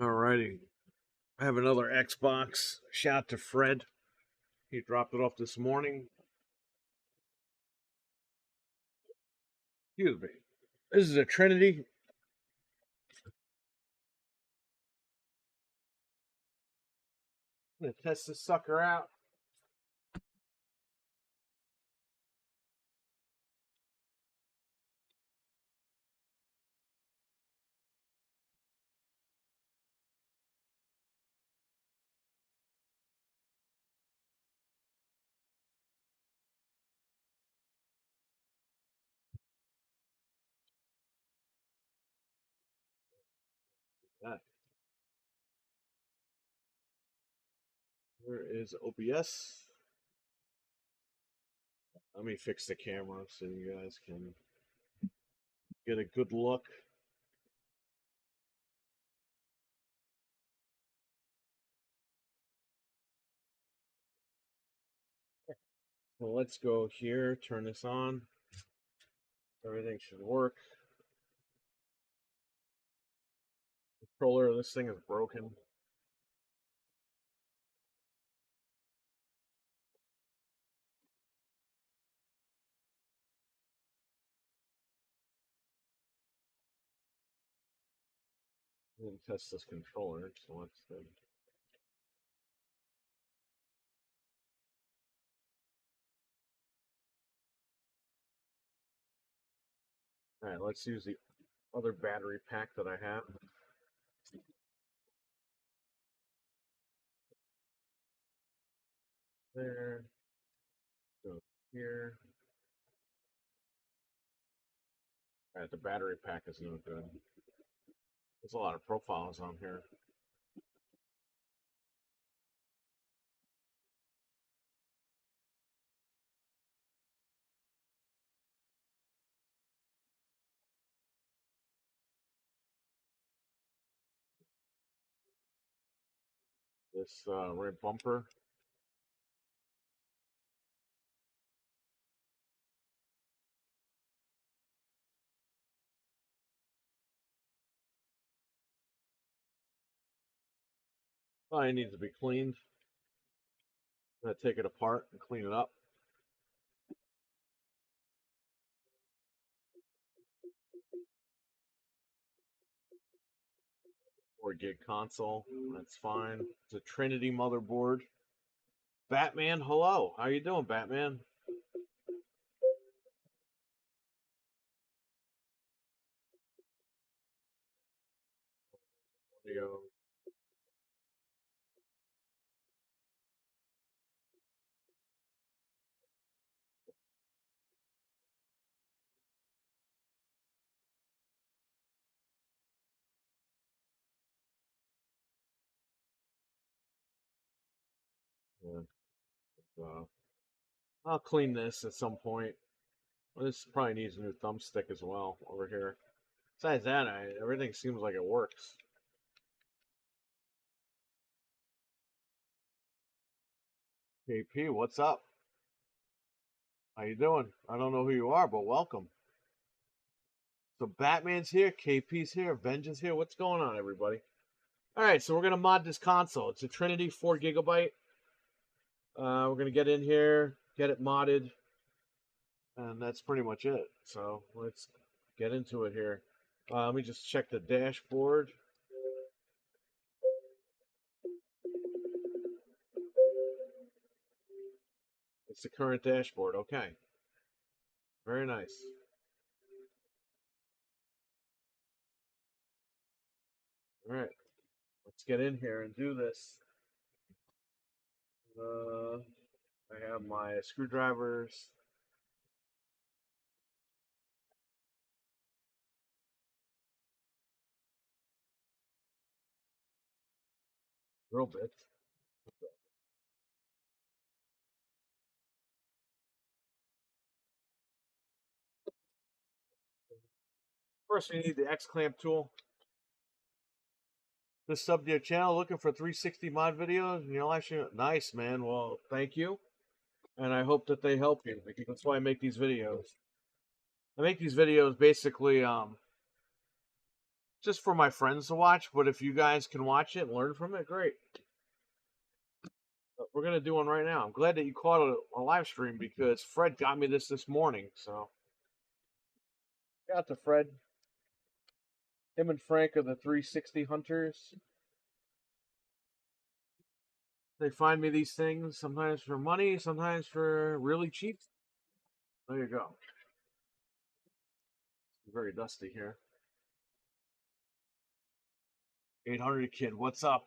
Alrighty. I have another Xbox. Shout out to Fred. He dropped it off this morning. Excuse me. This is a Trinity. I'm going to test this sucker out. Where is OBS? Let me fix the camera so you guys can get a good look. So let's go here, turn this on. Everything should work. The controller of this thing is broken. I'm going to test this controller. So let's see. Alright, let's use the other battery pack that I have. There. Go here. Alright, the battery pack is no good. There's a lot of profiles on here. This red bumper. Probably needs to be cleaned. I'm going to take it apart and clean it up. 4 gig console. That's fine. It's a Trinity motherboard. Batman, hello. How you doing, Batman? Audio. Yeah. I'll clean this at some point. This probably needs a new thumbstick as well over here. Besides that, everything seems like it works. KP, what's up? How you doing? I don't know who you are, but welcome. So Batman's here, KP's here, Vengeance here. What's going on, everybody? All right, so we're gonna mod this console. It's a Trinity 4 GB. We're gonna get in here, get it modded, and that's pretty much it. So let's get into it here. Let me just check the dashboard. It's the current dashboard. Okay, very nice. All right, let's get in here and do this. I have my screwdrivers. Drill bits. First, we need the X clamp tool. Just sub to your channel looking for 360 mod videos and you'll actually nice, man. Well, thank you. And I hope that they help you because that's why I make these videos. I make these videos basically just for my friends to watch. But if you guys can watch it and learn from it, great. But we're gonna do one right now. I'm glad that you caught a live stream because Fred got me this morning. So, shout out to Fred. Him and Frank are the 360 hunters. They find me these things sometimes for money, sometimes for really cheap. There you go. It's very dusty here. 800 kid, what's up?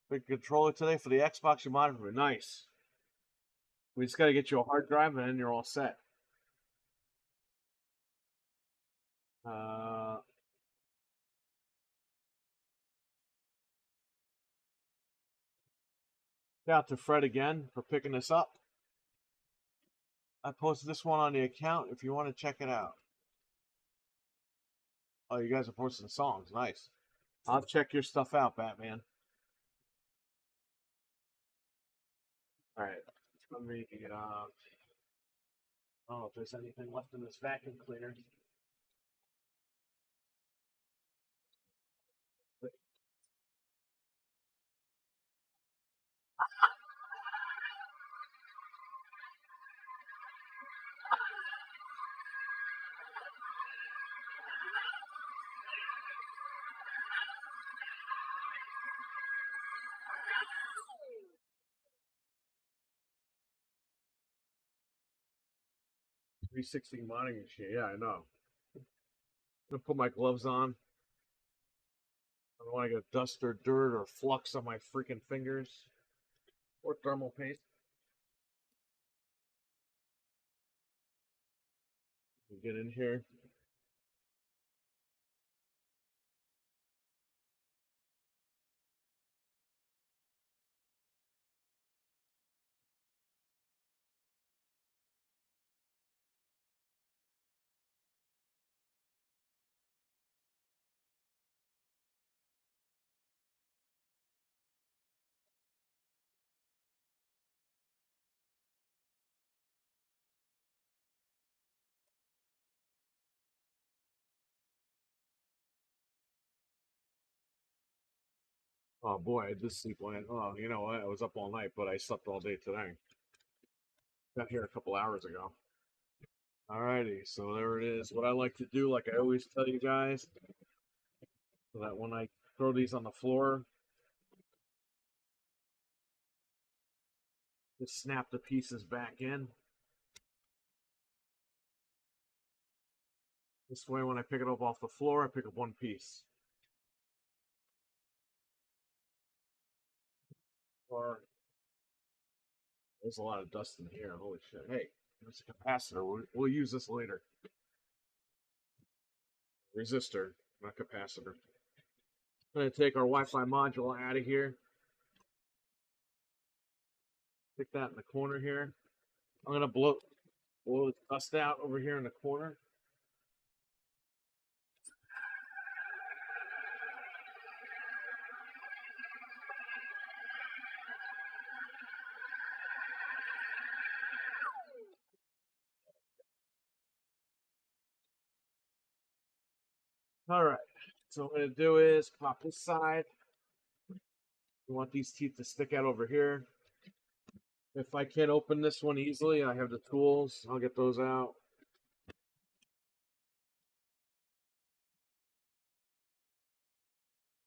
Big controller today for the Xbox you modded for. Nice. We just got to get you a hard drive and then you're all set. Shout out to Fred again for picking this up. I posted this one on the account if you want to check it out. Oh, you guys are posting songs. Nice. I'll check your stuff out, Batman. All right. Let me, I don't know if there's anything left in this vacuum cleaner. 360 modding shit. Yeah, I know. I'm gonna put my gloves on. I don't want to get dust or dirt or flux on my freaking fingers or thermal paste. Get in here. Oh boy, I did sleep last. Oh, you know what? I was up all night, but I slept all day today. Got here a couple hours ago. Alrighty, so there it is. What I like to do, like I always tell you guys, so that when I throw these on the floor, just snap the pieces back in. This way, when I pick it up off the floor, I pick up one piece. Or there's a lot of dust in here. Holy shit! Hey, there's a capacitor. We'll use this later. Resistor, not capacitor. I'm gonna take our Wi-Fi module out of here. Stick that in the corner here. I'm gonna blow the dust out over here in the corner. All right. So what I'm gonna do is pop this side. You want these teeth to stick out over here. If I can't open this one easily, I have the tools. I'll get those out.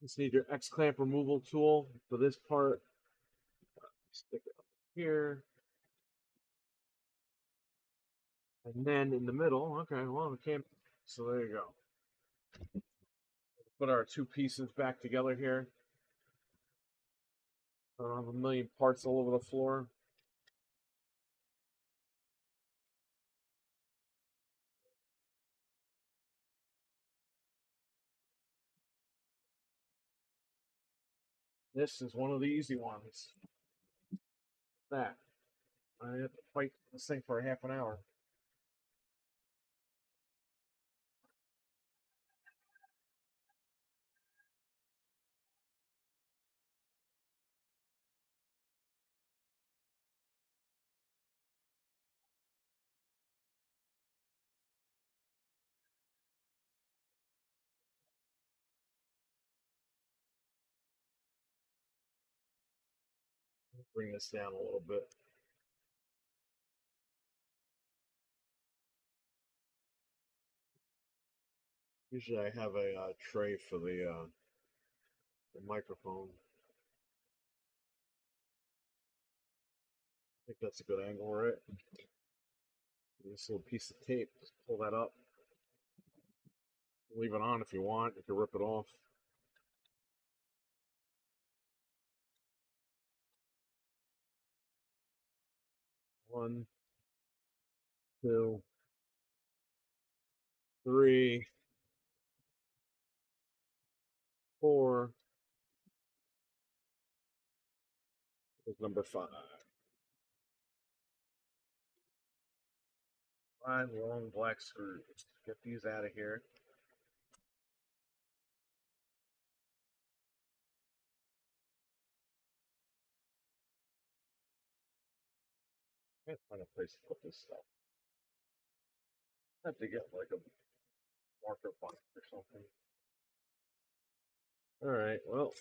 Just need your X-clamp removal tool for this part. Stick it up here. And then in the middle, okay, well, we can't. So there you go. Put our two pieces back together here. I don't have a million parts all over the floor. This is one of the easy ones. That. I had to fight this thing for a half an hour. bring this down a little bit. Usually I have a tray for the microphone. I think that's a good angle, right? This little piece of tape, just pull that up. Leave it on if you want. You can rip it off. One, two, three, four. Is number 5. 5 long black screws. Get these out of here. I can't find a place to put this stuff. I have to get like a marker box or something. All right, well,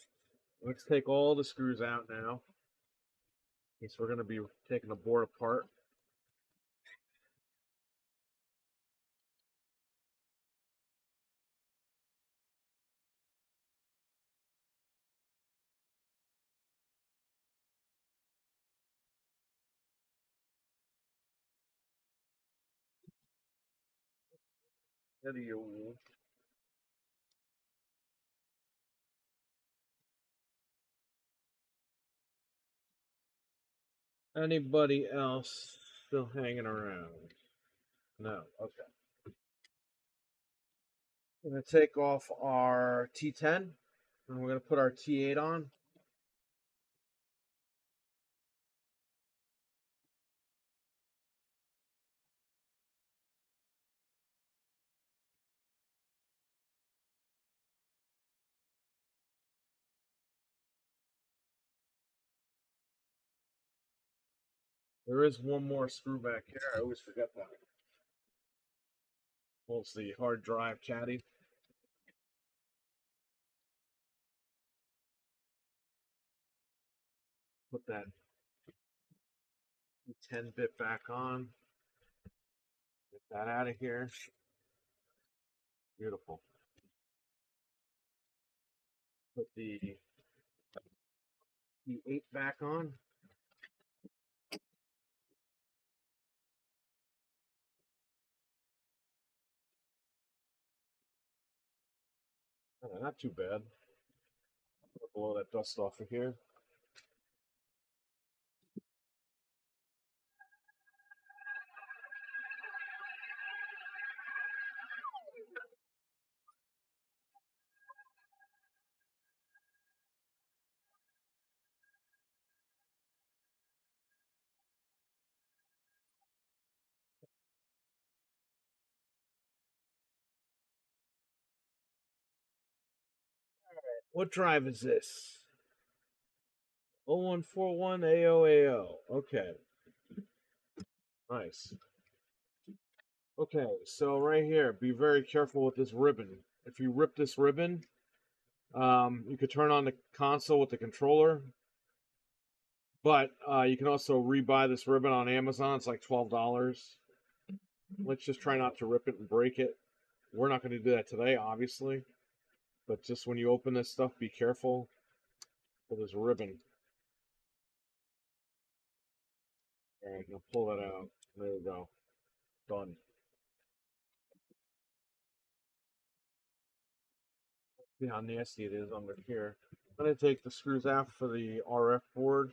let's take all the screws out now. So we're going to be taking the board apart. Video. Anybody else still hanging around? No. Okay. We're going to take off our T10 and we're going to put our T8 on. There is one more screw back here. I always forget that. Holds the hard drive caddy. Put that 10 bit back on. Get that out of here. Beautiful. Put the 8 back on. Oh, not too bad. Blow that dust off of here. What drive is this? 0141 AOAO. Okay. Nice. Okay, so right here, be very careful with this ribbon. If you rip this ribbon, you could turn on the console with the controller, but you can also rebuy this ribbon on Amazon. It's like $12. Let's just try not to rip it and break it. We're not going to do that today, obviously, but just when you open this stuff, be careful with this ribbon. All right, now pull that out. There we go. Done. See how nasty it is under here. I'm going to take the screws out for the RF board.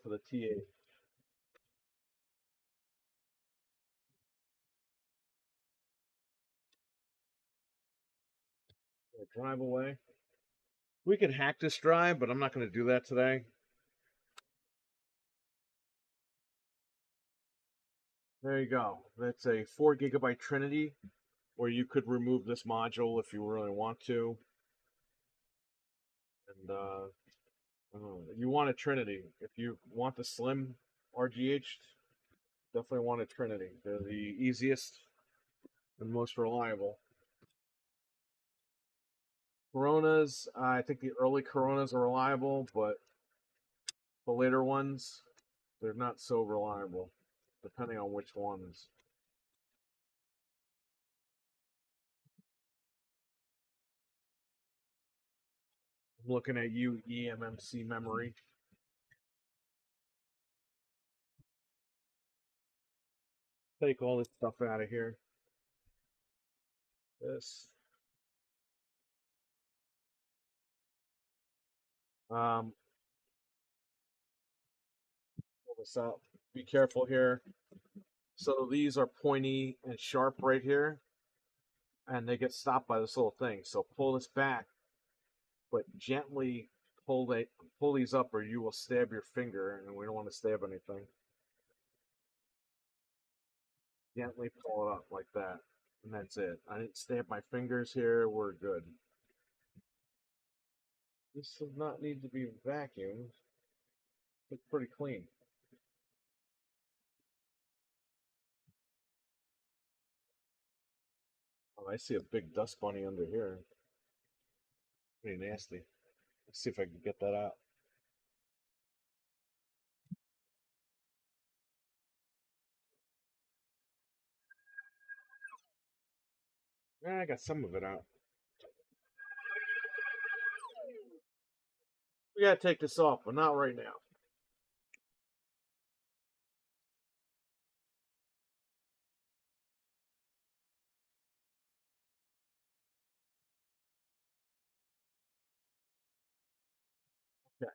For the T8. Drive away. We can hack this drive, but I'm not going to do that today. There you go. That's a 4 gigabyte Trinity, or you could remove this module if you really want to. And you want a Trinity. If you want the slim, RGH, definitely want a Trinity. They're the easiest and most reliable. Coronas, I think the early Coronas are reliable, but the later ones, they're not so reliable, depending on which ones. I'm looking at you, eMMC memory. Take all this stuff out of here. This. Pull this out. Be careful here. So these are pointy and sharp right here, and they get stopped by this little thing. So pull this back, but gently pull these up, or you will stab your finger, and we don't want to stab anything. Gently pull it up like that, and that's it. I didn't stab my fingers here. We're good. This does not need to be vacuumed. It's pretty clean. Oh, I see a big dust bunny under here. Pretty nasty. Let's see if I can get that out. I got some of it out. We gotta take this off, but not right now. Okay.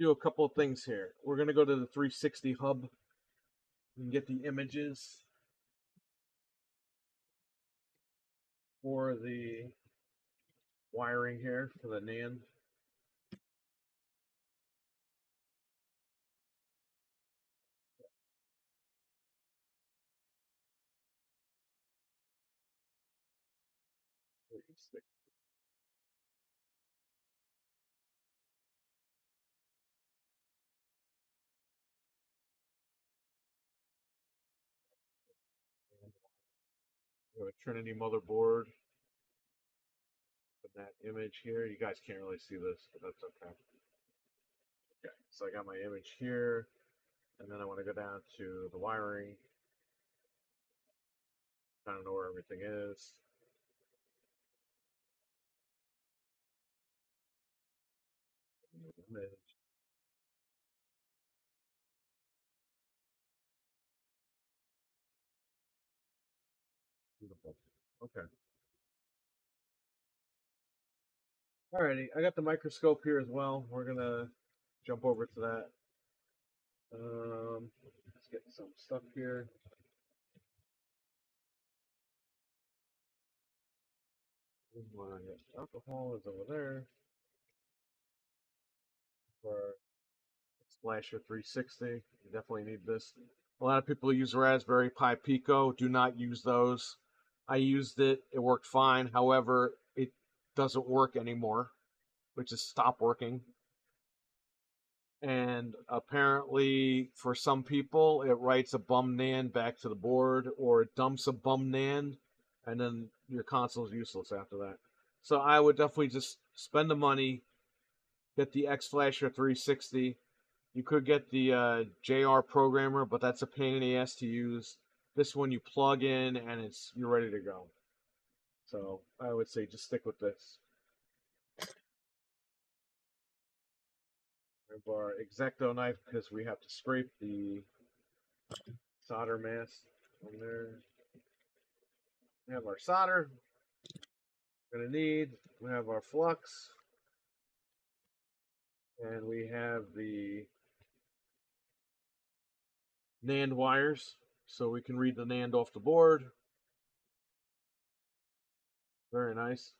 Do a couple of things here. We're gonna go to the 360 hub and get the images for the wiring here for the NAND. We have a Trinity motherboard. Put that image here. You guys can't really see this, but that's okay. Okay, so I got my image here, and then I want to go down to the wiring. I don't know where everything is. Image. Beautiful. Okay. Alrighty, I got the microscope here as well. We're gonna jump over to that. Let's get some stuff here. My alcohol is over there for Splasher 360. You definitely need this. A lot of people use Raspberry Pi Pico. Do not use those. I used it. It worked fine. However, it doesn't work anymore, which is stop working. And apparently, for some people, it writes a bum NAND back to the board, or it dumps a bum NAND, and then your console is useless after that. So I would definitely just spend the money, get the X Flasher 360. You could get the JR programmer, but that's a pain in the ass to use. This one you plug in and you're ready to go. So I would say just stick with this. We have our X-Acto knife because we have to scrape the solder mask on there. We have our solder. We're gonna need. We have our flux, and we have the NAND wires, so we can read the NAND off the board. Very nice.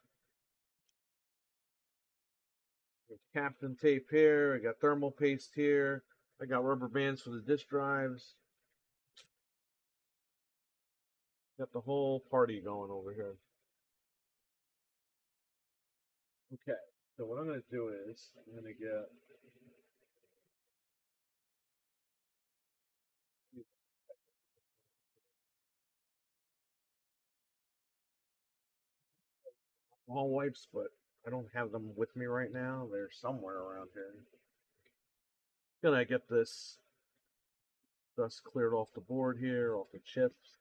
Captain tape here. I got thermal paste here. I got rubber bands for the disk drives. Got the whole party going over here. Okay, so what I'm going to do is I'm going to get Ball wipes, but I don't have them with me right now. They're somewhere around here. Gonna get this dust cleared off the board here, off the chips.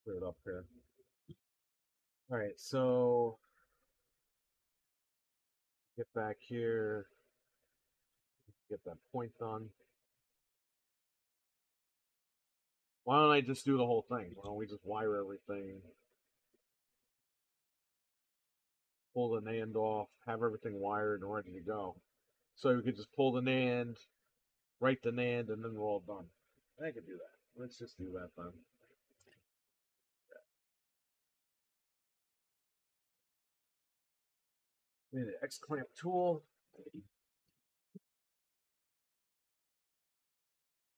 Clear it up here. All right, so get back here, get that point done. Why don't I just do the whole thing? Why don't we just wire everything, pull the NAND off, have everything wired and ready to go? So we could just pull the NAND, write the NAND, and then we're all done. I could do that. Let's just do that then. We need an X-clamp tool.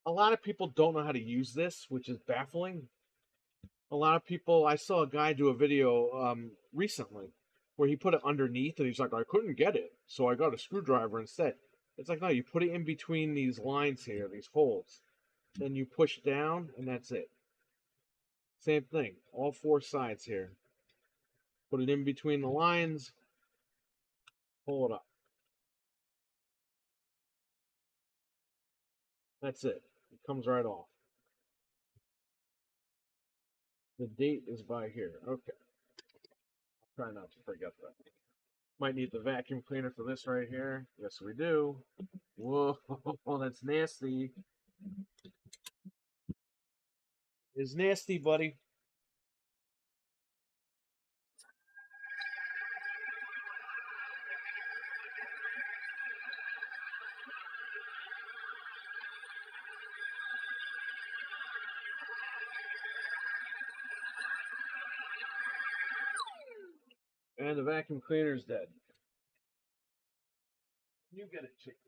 A lot of people don't know how to use this, which is baffling. A lot of people, I saw a guy do a video recently where he put it underneath and he's like, I couldn't get it, so I got a screwdriver instead. It's like, no, you put it in between these lines here, these folds. Then you push down and that's it. Same thing, all four sides here. Put it in between the lines, pull it up. That's it. It comes right off. The date is by here. Okay. I'll try not to forget that. Might need the vacuum cleaner for this right here. Yes, we do. Whoa, that's nasty. It's nasty, buddy. And the vacuum cleaner's dead. You get it, chicken.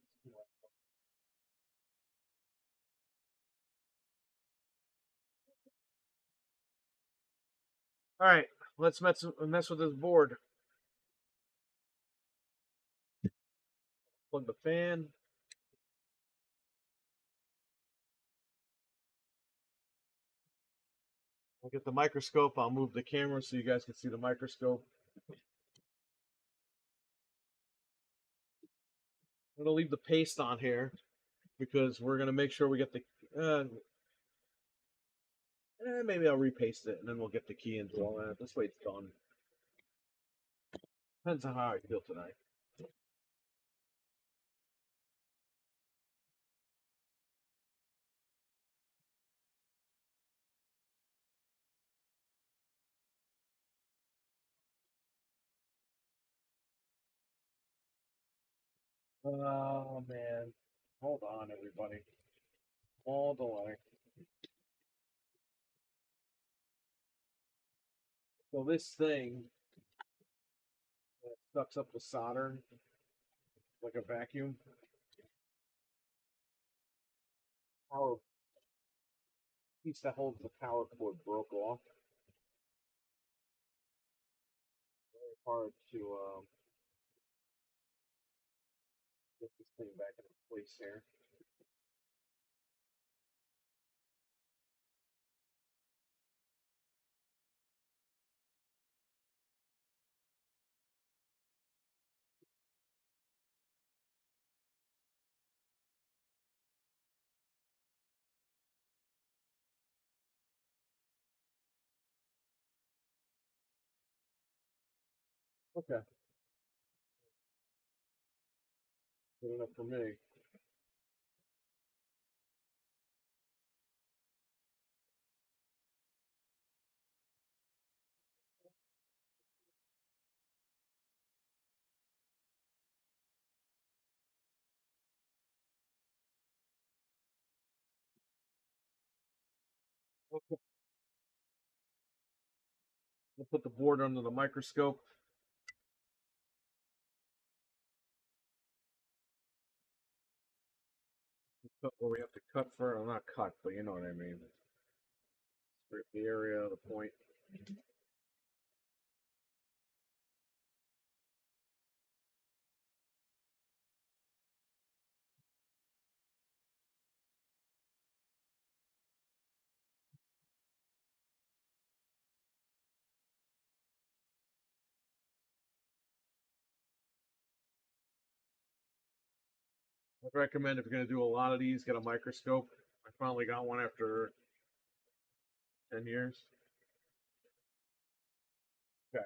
All right, let's mess with this board. Plug the fan. I'll get the microscope. I'll move the camera so you guys can see the microscope. I'm gonna leave the paste on here because we're gonna make sure we get the. Maybe I'll repaste it and then we'll get the key into all that. This way it's done. Depends on how I feel tonight. Oh man, hold on, everybody. All the way. So this thing sucks up the solder like a vacuum. Power piece that holds the power cord broke off. Very hard to get this thing back into place here. Okay, good enough for me. Okay, I'll put the board under the microscope. Cut where we have to cut for, well, not cut, but you know what I mean. Scrape the area, the point. I'd recommend if you're going to do a lot of these, get a microscope. I finally got one after 10 years. Okay.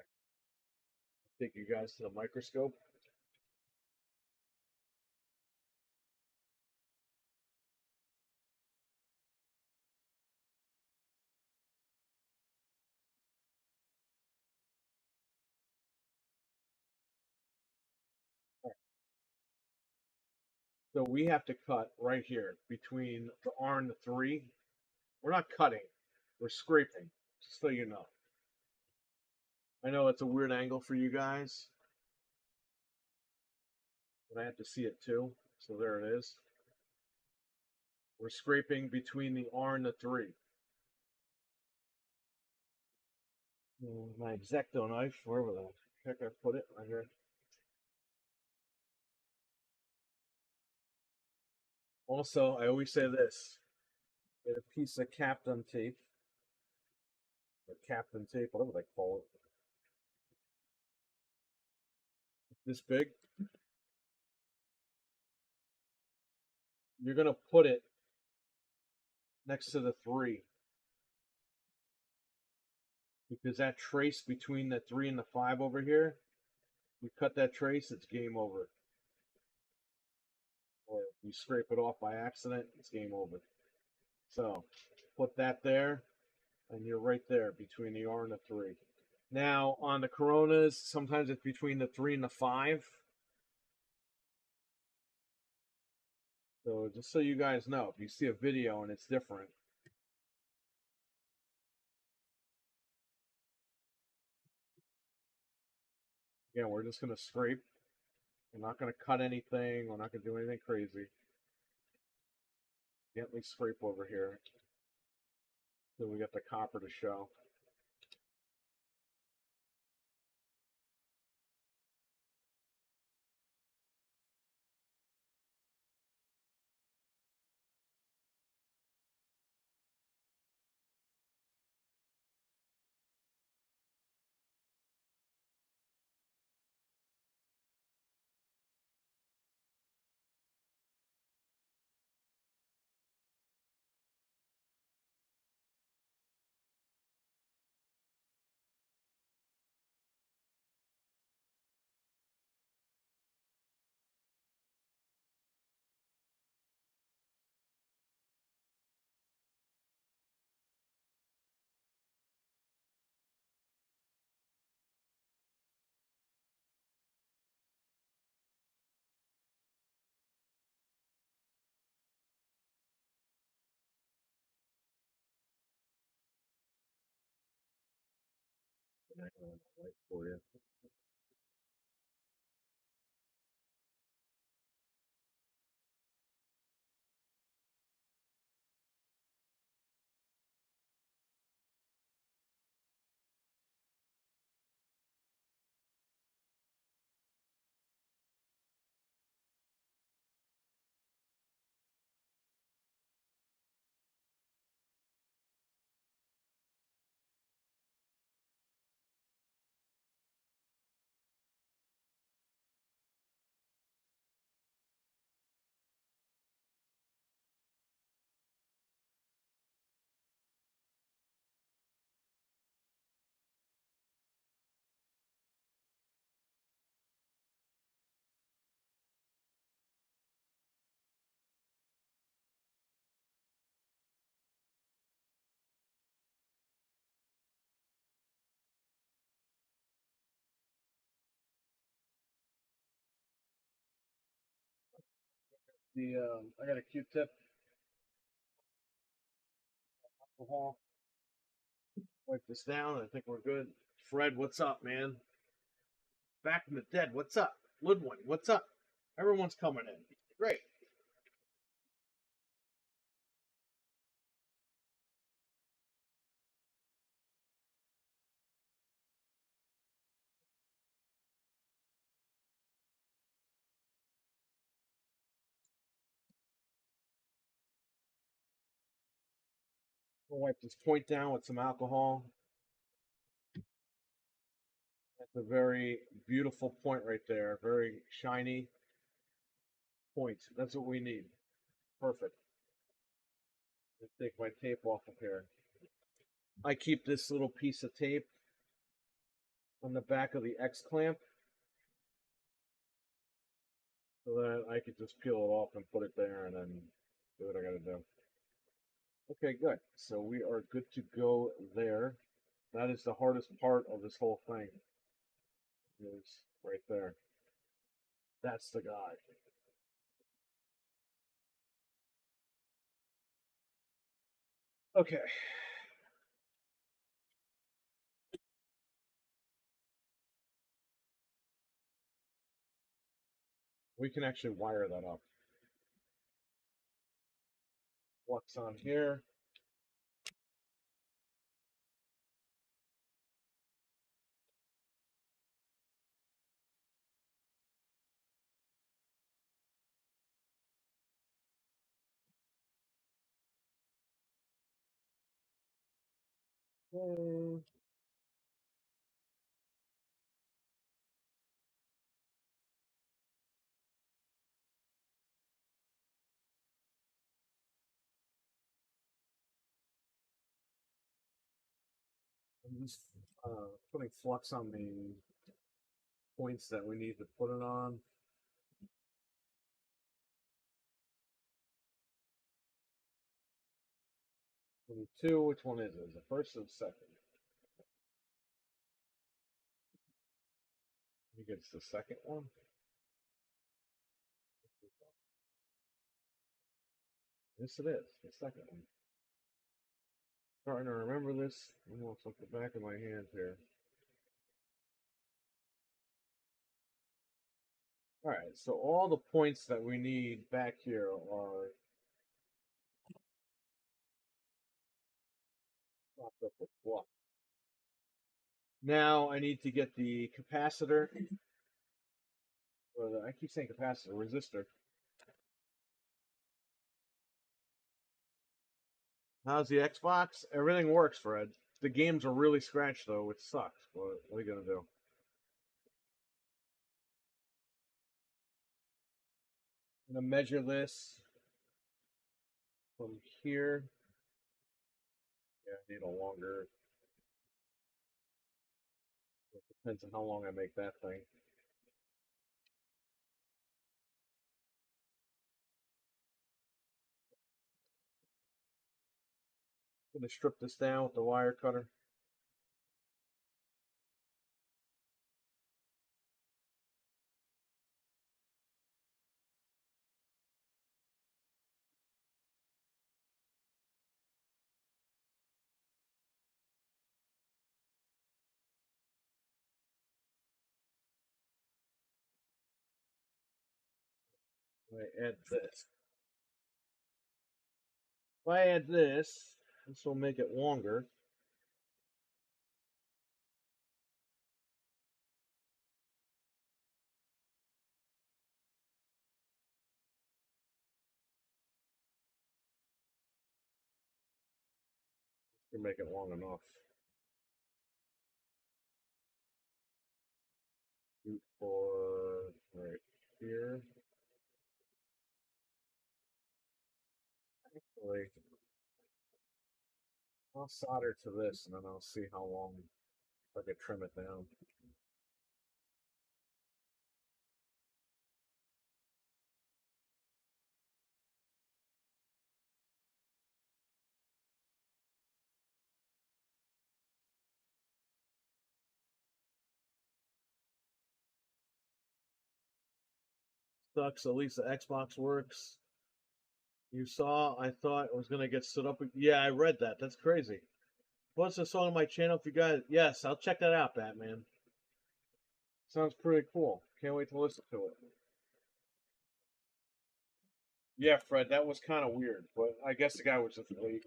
Take you guys to the microscope. So we have to cut right here between the R and the 3. We're not cutting, we're scraping, just so you know. I know it's a weird angle for you guys, but I have to see it too. So there it is. We're scraping between the R and the 3. My X-Acto knife, wherever the heck I put it, right here. Also, I always say this: get a piece of Captain tape, or Captain tape, whatever they call it, this big. You're gonna put it next to the 3 because that trace between the 3 and the 5 over here, you cut that trace, it's game over. Or if you scrape it off by accident, it's game over. So put that there, and you're right there between the R and the 3. Now on the Coronas, sometimes it's between the 3 and the 5. So just so you guys know, if you see a video and it's different, again, we're just going to scrape. We're not going to cut anything. We're not going to do anything crazy. Gently scrape over here. So we got the copper to show. Light for you. I got a Q-tip. Alcohol. Wipe this down. I think we're good. Fred, what's up, man? Back from the dead. What's up? Ludwig, what's up? Everyone's coming in. Great. I'll wipe this point down with some alcohol. That's a very beautiful point right there. Very shiny point. That's what we need. Perfect. Let's take my tape off of here. I keep this little piece of tape on the back of the X clamp so that I could just peel it off and put it there and then do what I gotta do. Okay, good. So we are good to go there. That is the hardest part of this whole thing. Is right there. That's the guy. Okay. We can actually wire that up. Flux on here. Hmm. I'm just putting flux on the points that we need to put it on. 22, which one is it? The first or the second? I think it's the second one. Yes, it is. The second one. Starting to remember this almost like the back of my hand here. All right, so all the points that we need back here are locked up with flux. Now I need to get the capacitor, or I keep saying capacitor, resistor. How's the Xbox? Everything works, Fred. The games are really scratched though, which sucks. But what are you gonna do? I'm gonna measure this from here. Yeah, I need a longer. It depends on how long I make that thing. I'm gonna strip this down with the wire cutter. I add this. If I add this, this will make it longer. To make it long enough. Shoot for right here. Actually, I'll solder to this and then I'll see how long I can trim it down. Sucks. At least the Xbox works. You saw, I thought it was gonna get stood up. Yeah, I read that. That's crazy. What's the song on my channel? If you guys, yes, I'll check that out, Batman. Sounds pretty cool. Can't wait to listen to it. Yeah, Fred, that was kind of weird, but I guess the guy was just late.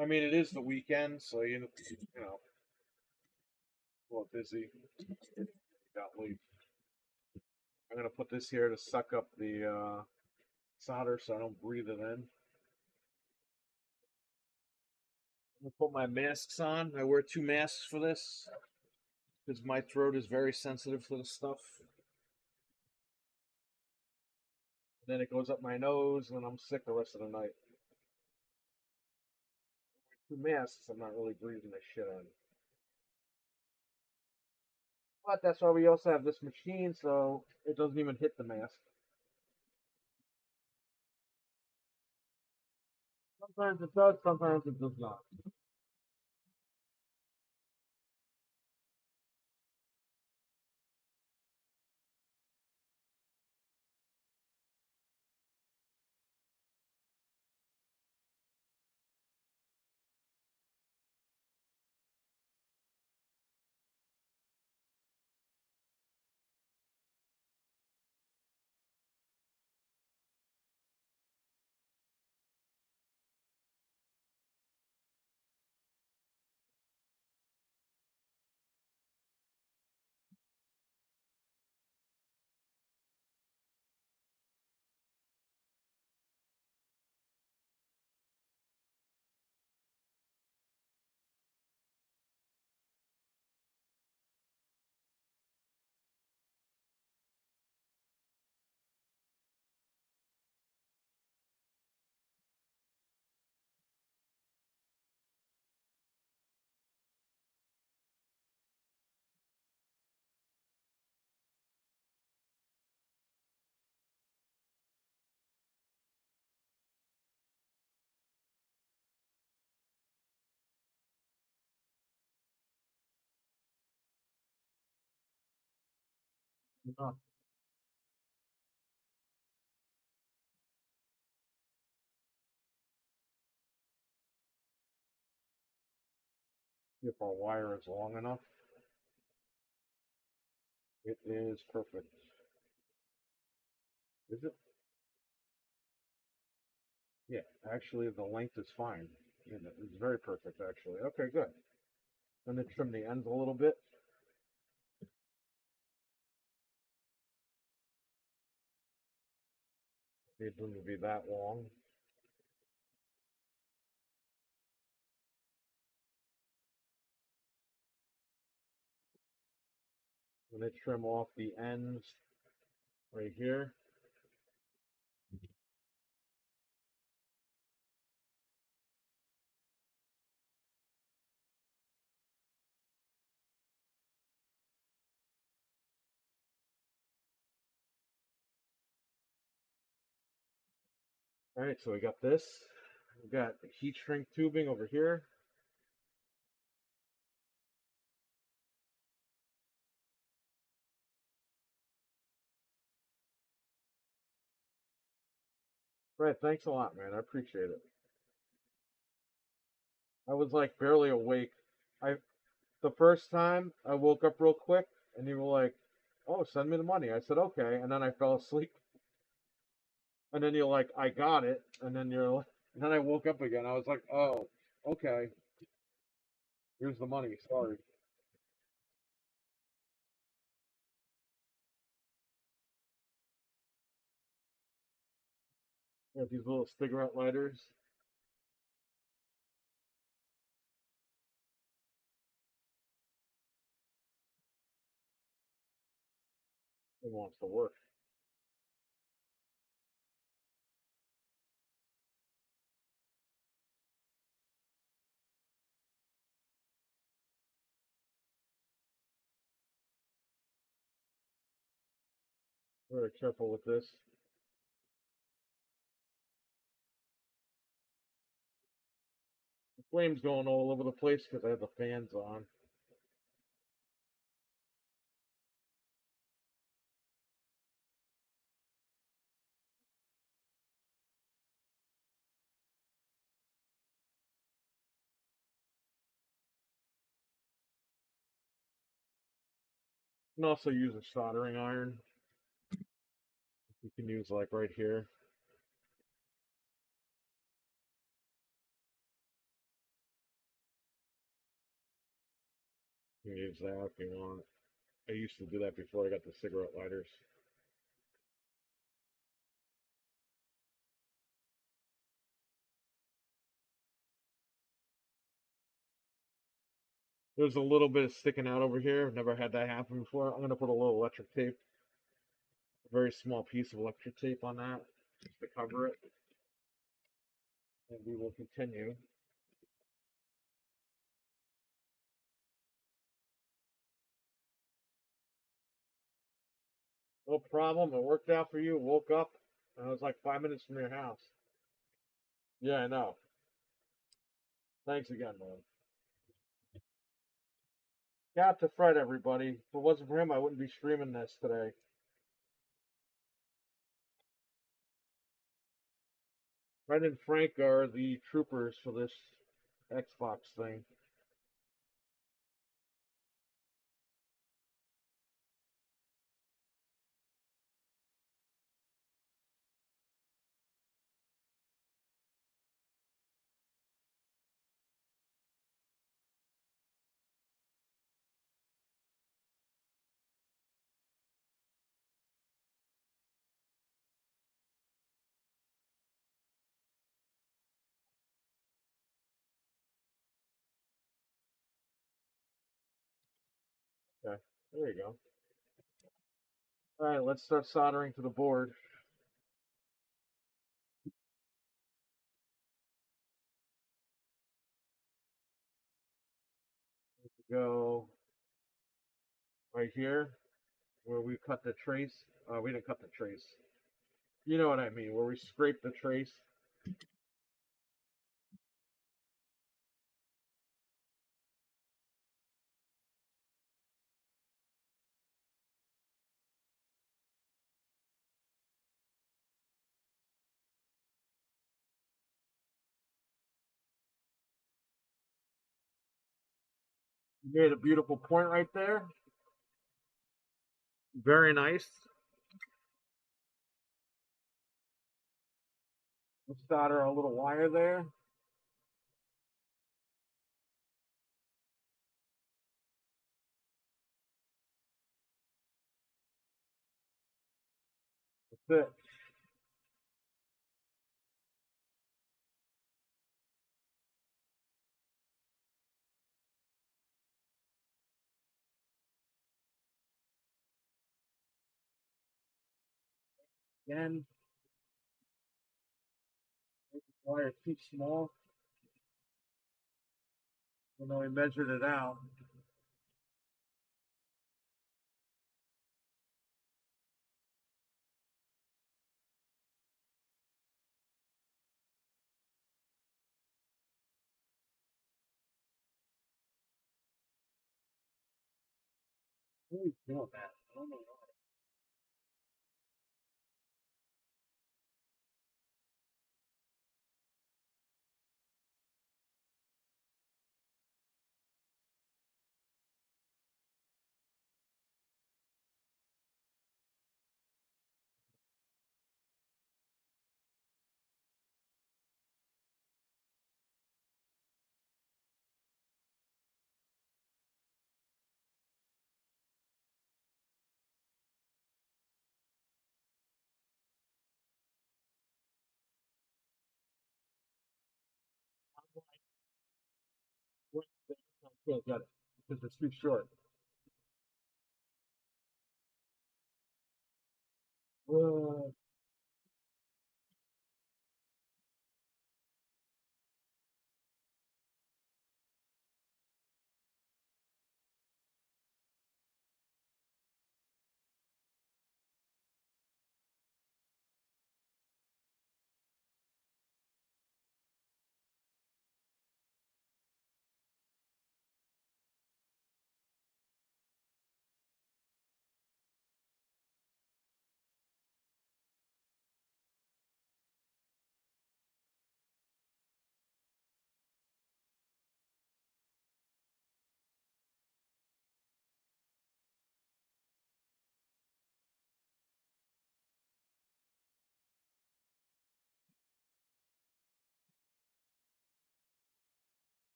I mean, it is the weekend, so you know, a little busy. Got late. I'm gonna put this here to suck up the solder so I don't breathe it in. I'm gonna put my masks on. I wear 2 masks for this because my throat is very sensitive to the stuff. Then it goes up my nose, and then I'm sick the rest of the night. 2 masks, I'm not really breathing this shit in. But that's why we also have this machine, so it doesn't even hit the mask. Sometimes it does, sometimes it does not. No. If our wire is long enough, it is perfect. Is it? Yeah, actually, the length is fine. It's very perfect, actually. Okay, good. And then trim the ends a little bit. It doesn't be that long. And then trim off the ends right here. All right, so we got this. We got the heat shrink tubing over here. Right, thanks a lot, man. I appreciate it. I was like barely awake. I The first time I woke up real quick, and you were like, "Oh, send me the money." I said, "Okay," and then I fell asleep. And then you're like, "I got it," and then you're like, and then I woke up again. I was like, "Oh, okay. Here's the money. Sorry." Yeah, these little cigarette lighters. It wants to work. Very careful with this. The flame's going all over the place because I have the fans on. You can also use a soldering iron. You can use like right here. You can use that if you want. I used to do that before I got the cigarette lighters. There's a little bit sticking out over here. Never had that happen before. I'm gonna put a little electric tape, a very small piece of electric tape on that just to cover it, and we will continue. No problem. It worked out for you. Woke up. I was like 5 minutes from your house. Yeah, I know. Thanks again, man. Got to Fred, everybody. If it wasn't for him, I wouldn't be streaming this today. Fred and Frank are the troopers for this Xbox thing. Okay, there you go. All right, let's start soldering to the board. Go right here where we cut the trace. We didn't cut the trace. You know what I mean, where we scrape the trace. You made a beautiful point right there. Very nice. Let's solder our little wire there. That's it. Again, make the wire too small. Even though we measured it out. What are you doing, that? I don't know. I can't get it because it's too short. Uh,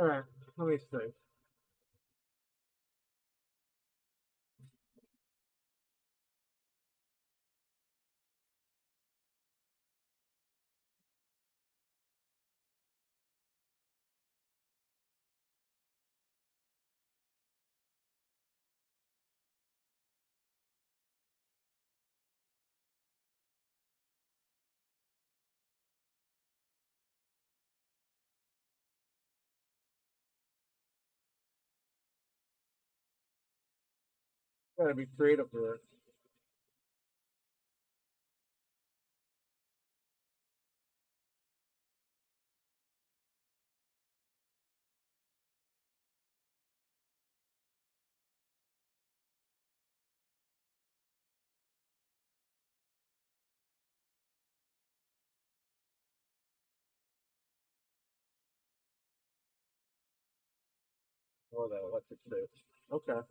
Alright, let me see. Gotta be creative for it. Oh, that electric fish. Okay.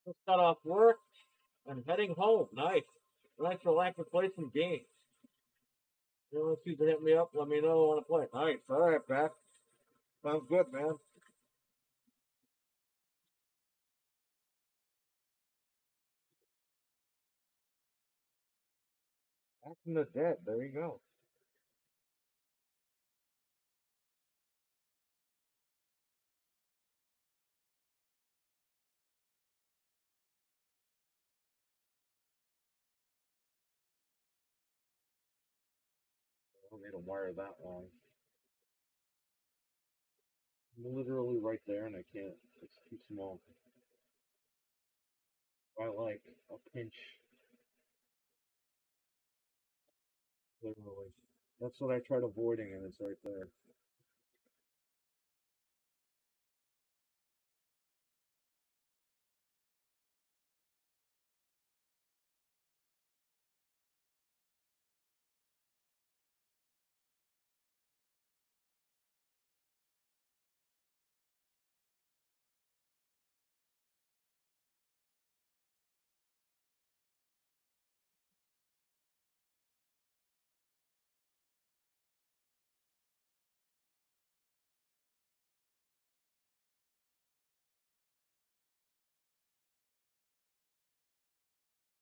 Just got off work and heading home. Nice. Nice relaxing play some games. You want to hit me up? Let me know I want to play. Nice. All right, Beth. Sounds good, man. Back from the dead. There you go. I don't need a wire that long. I'm literally right there, and I can't. It's too small. I like a pinch. Literally. That's what I tried avoiding, and it's right there.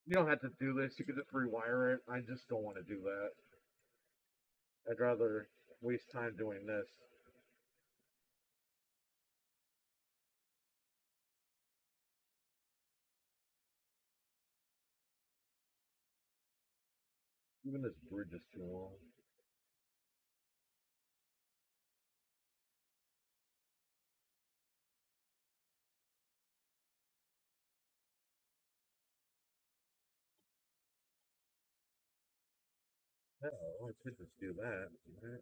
You don't have to do this. You can just rewire it. I just don't want to do that. I'd rather waste time doing this. Even this bridge is too long. Hell, I could just do that. Right?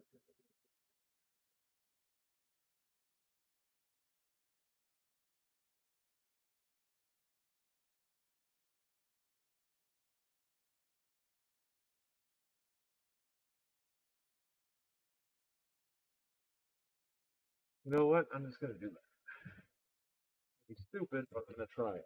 You know what? I'm just gonna do that. It's stupid, but I'm gonna try it.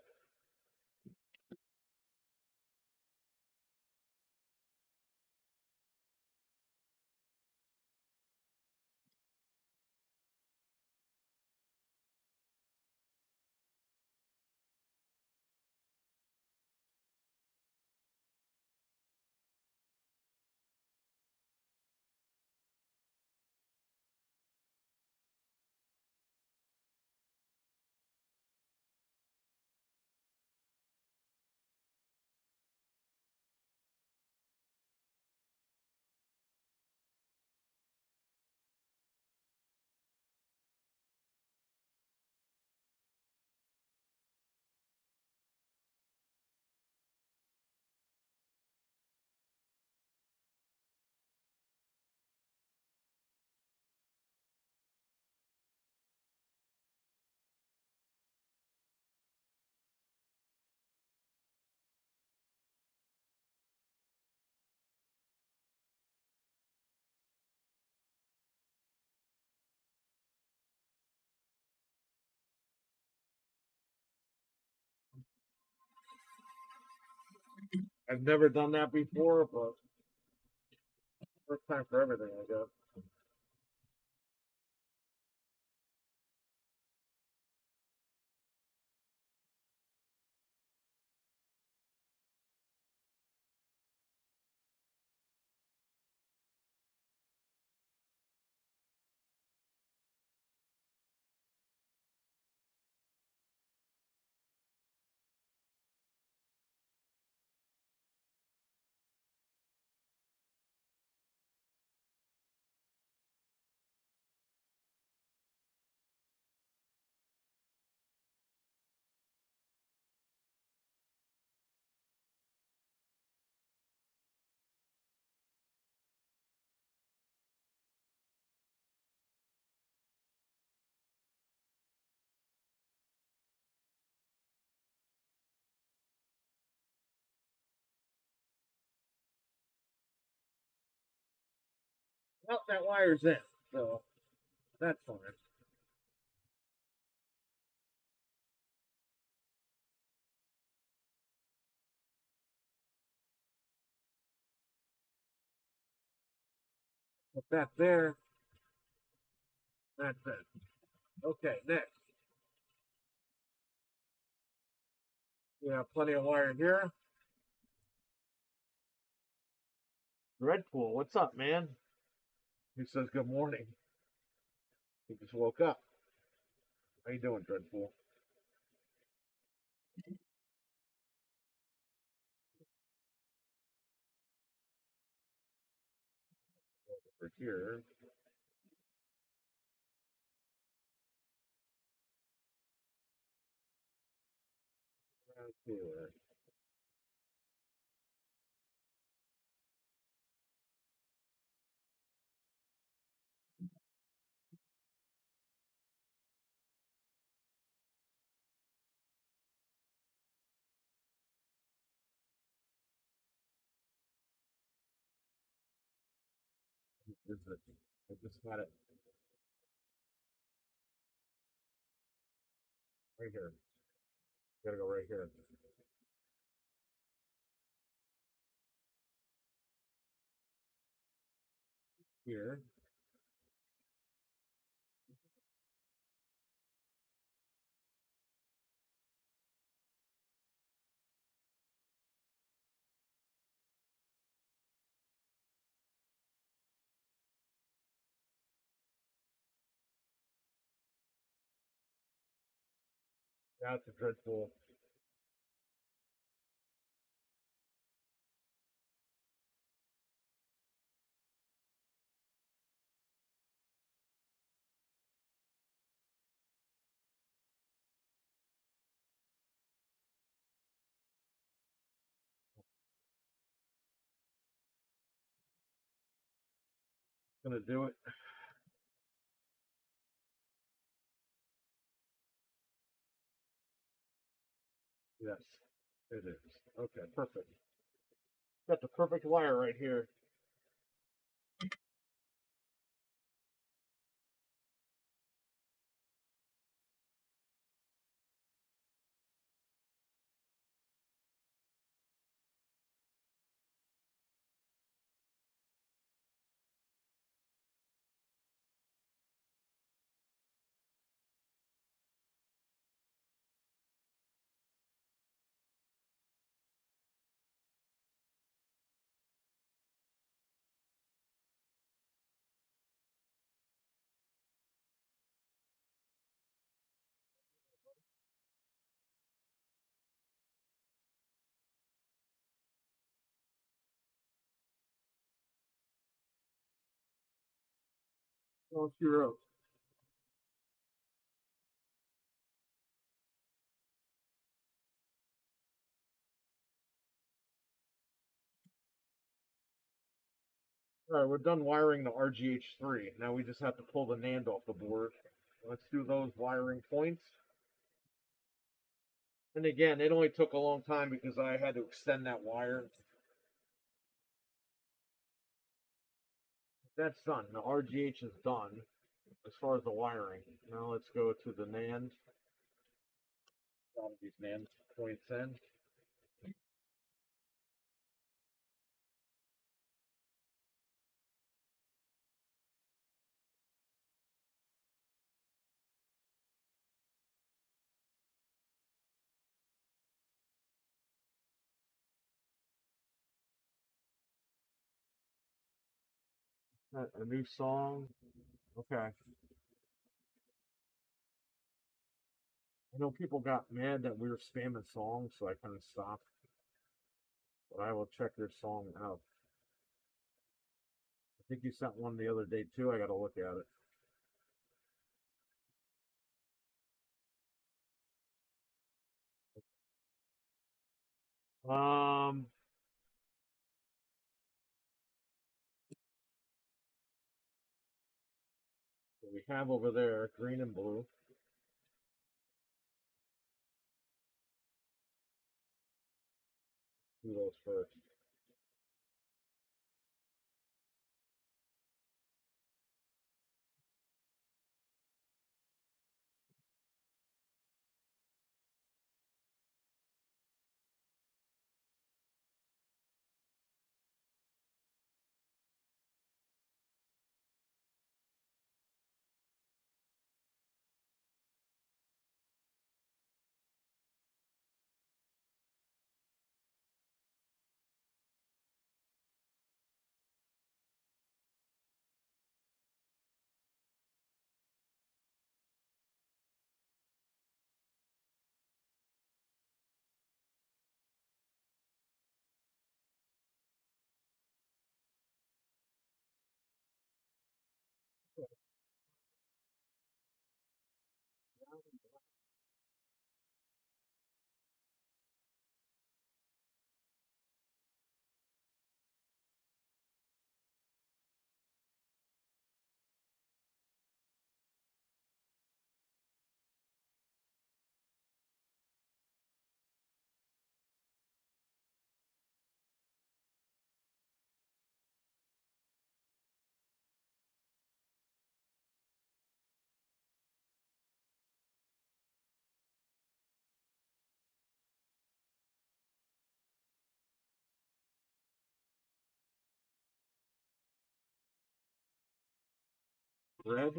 I've never done that before, but first time for everything, I guess. Well, that wire's in, so that's fine. Put that there. That's it. Okay, next. We have plenty of wire here. Redpool, what's up, man? He says good morning. He just woke up. How you doing, Dreadpool? Over here. Right here. I just got it right here. Gotta go right here. Here. That's a Dreadpool. Gonna do it. Yes, it is. Okay, perfect. Got the perfect wire right here. Well, you're up. All right, we're done wiring the RGH3. Now we just have to pull the NAND off the board. Let's do those wiring points. And again, it only took a long time because I had to extend that wire. That's done. The RGH is done as far as the wiring. Now let's go to the NAND. All of these NAND points in. A new song. Okay. I know people got mad that we were spamming songs, so I kind of stopped. But I will check your song out. I think you sent one the other day too. I got to look at it. Um, we have over there green and blue. Do those first. Red.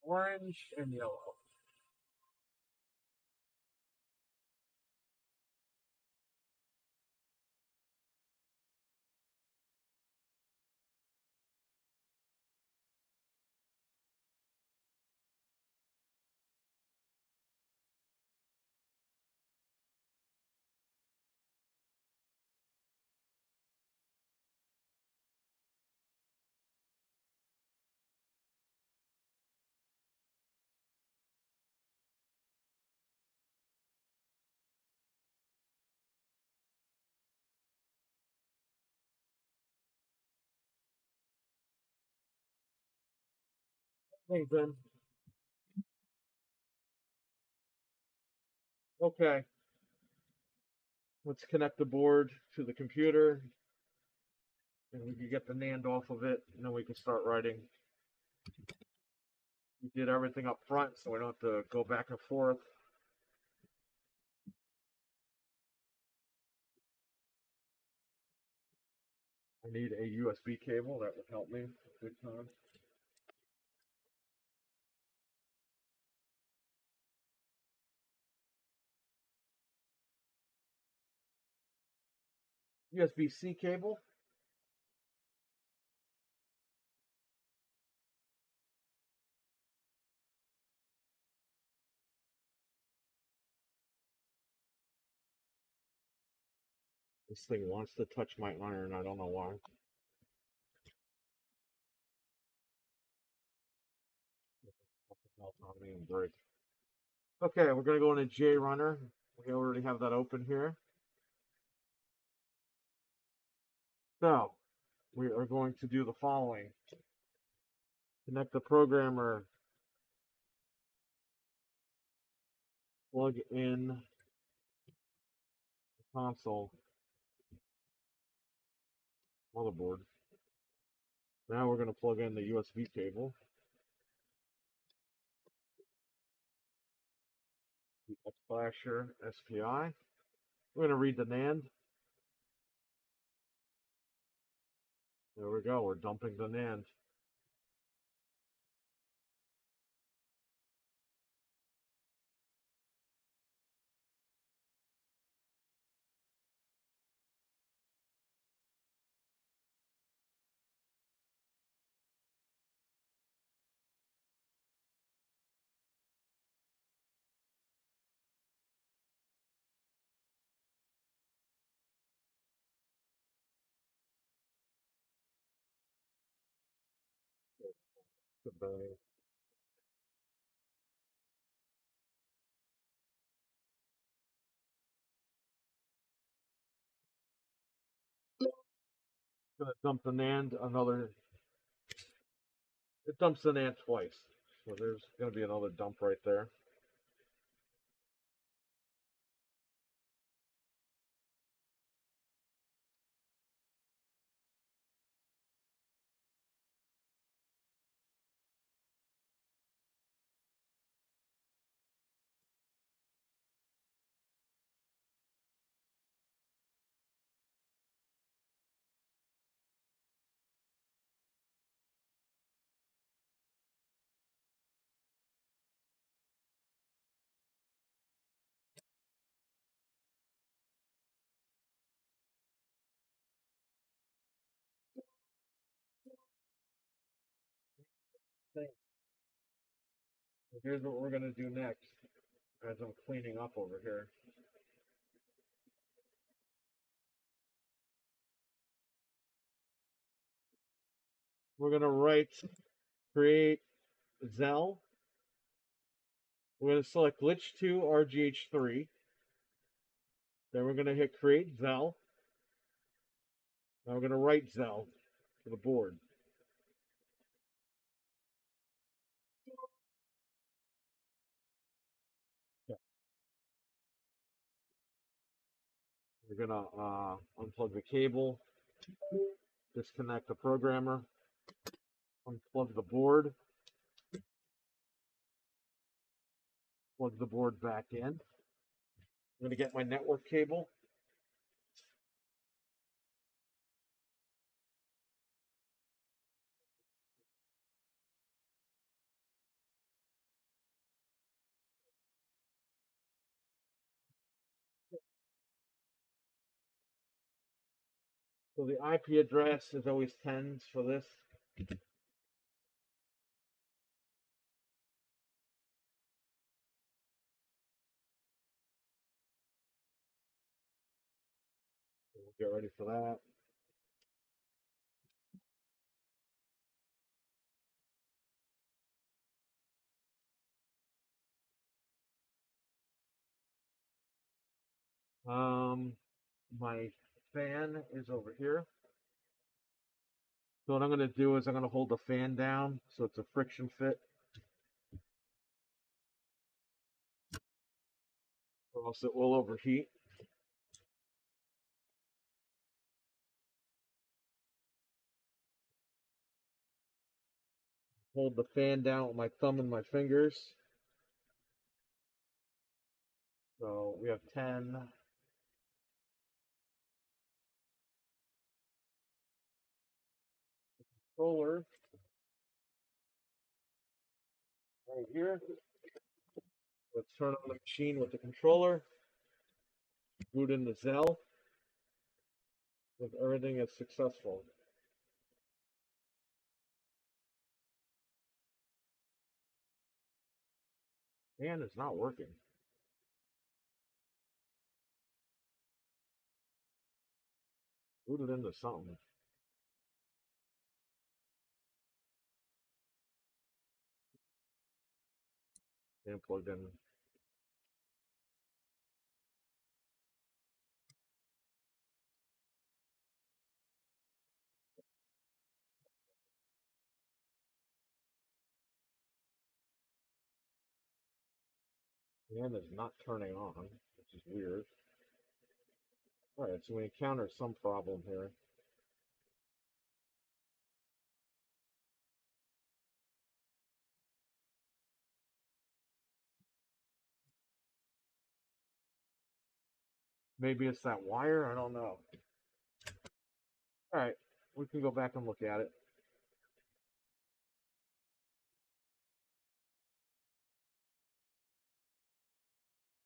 Orange and yellow. Nathan. Okay. Let's connect the board to the computer, and we can get the NAND off of it, and then we can start writing. We did everything up front, so we don't have to go back and forth. I need a USB cable. That would help me big time. USB-C cable. This thing wants to touch my iron. I don't know why. Melt on me and break. Okay, we're gonna go into J runner. We already have that open here. So we are going to do the following. Connect the programmer, plug in the console motherboard. Now we're going to plug in the USB cable. The Flasher SPI. We're going to read the NAND. There we go. We're dumping the NAND. Goodbye. Going to dump the NAND another. It dumps the NAND twice. So there's going to be another dump right there. Here's what we're going to do next as I'm cleaning up over here. We're going to write create Zell. We're going to select glitch 2 RGH3. Then we're going to hit create Zell. Now we're going to write Zell to the board. We're going to unplug the cable, disconnect the programmer, unplug the board, plug the board back in. I'm going to get my network cable. So the IP address is always 10s for this. So we'll get ready for that. My fan is over here. So what I'm going to do is I'm going to hold the fan down so it's a friction fit, or else it will overheat. Hold the fan down with my thumb and my fingers. So we have 10. Controller right here. Let's turn on the machine with the controller. Boot in the Zell. If everything is successful. Fan is not working. Boot it into something. And plugged in. Fan is not turning on, which is weird. Alright, so we encountered some problem here. Maybe it's that wire, I don't know. Alright, we can go back and look at it.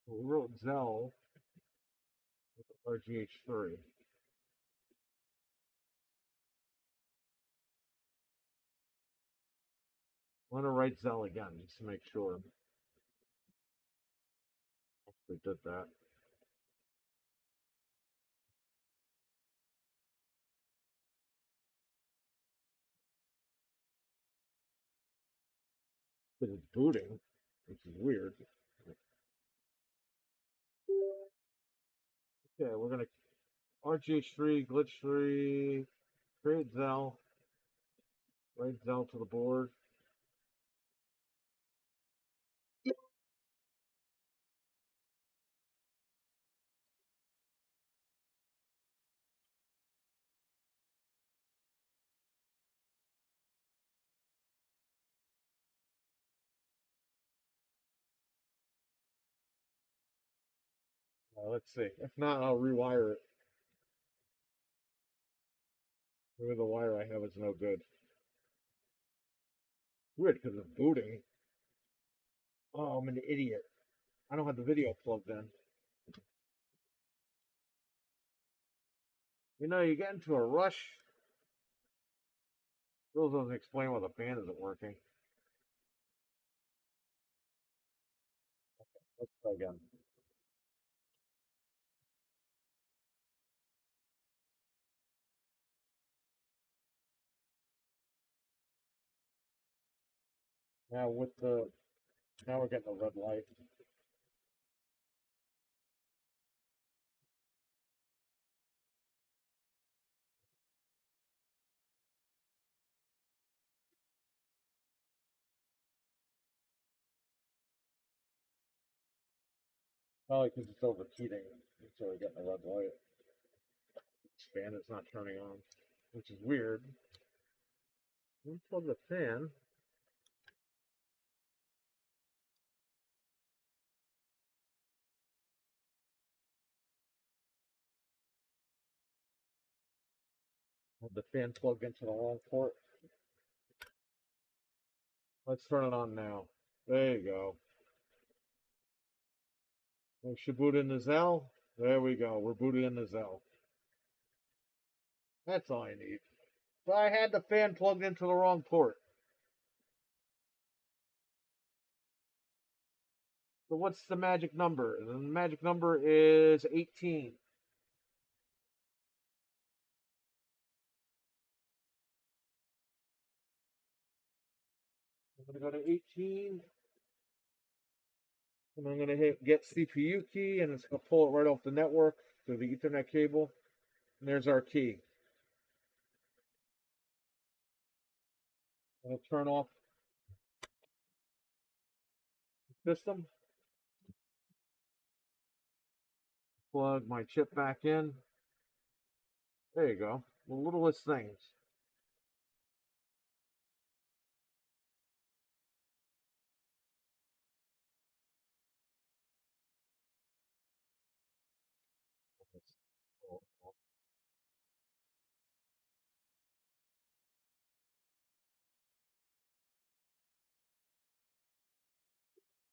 We wrote Zell with RGH3. I'm going to write Zell again just to make sure. We did that. But it's booting, which is weird. Okay, we're going to RGH3, glitch 3, create Zell, write Zell to the board. Let's see. If not, I'll rewire it. Maybe the wire I have is no good. Weird, because it's booting. Oh, I'm an idiot. I don't have the video plugged in. You know, you get into a rush. Still doesn't explain why the fan isn't working. Let's try again. Now we're getting a red light. Probably because it's overheating, so we're getting a red light. This fan is not turning on, which is weird. Unplug the fan. Have the fan plugged into the wrong port. Let's turn it on now. There you go. We should boot in the Zell. There we go. We're booted in the Zell. That's all I need. But I had the fan plugged into the wrong port. So what's the magic number? The magic number is 18. I'm going to go to 18. And I'm going to hit get CPU key, and it's going to pull it right off the network through the Ethernet cable. And there's our key. I'm going to turn off the system. Plug my chip back in. There you go. The littlest things.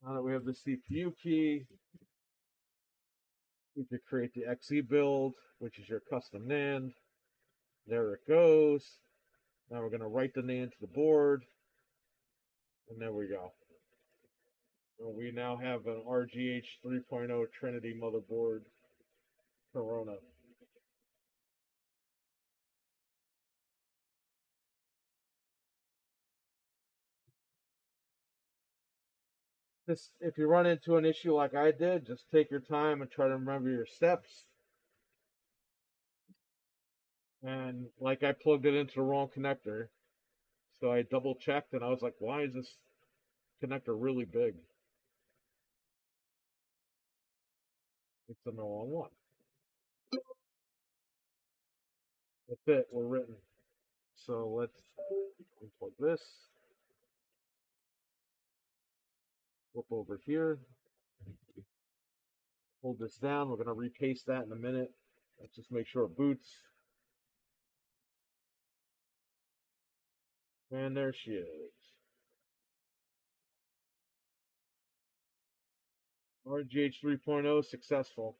Now that we have the CPU key, we could create the XE build, which is your custom NAND. There it goes. Now we're going to write the NAND to the board. And there we go. And we now have an RGH 3.0 Trinity motherboard Corona. This, if you run into an issue like I did, just take your time and try to remember your steps. And like I plugged it into the wrong connector, so I double checked and I was like, why is this connector really big? It's the wrong one. That's it. We're written. So let's unplug this. Flip over here. Hold this down. We're going to repaste that in a minute. Let's just make sure it boots. And there she is. RGH 3.0 successful.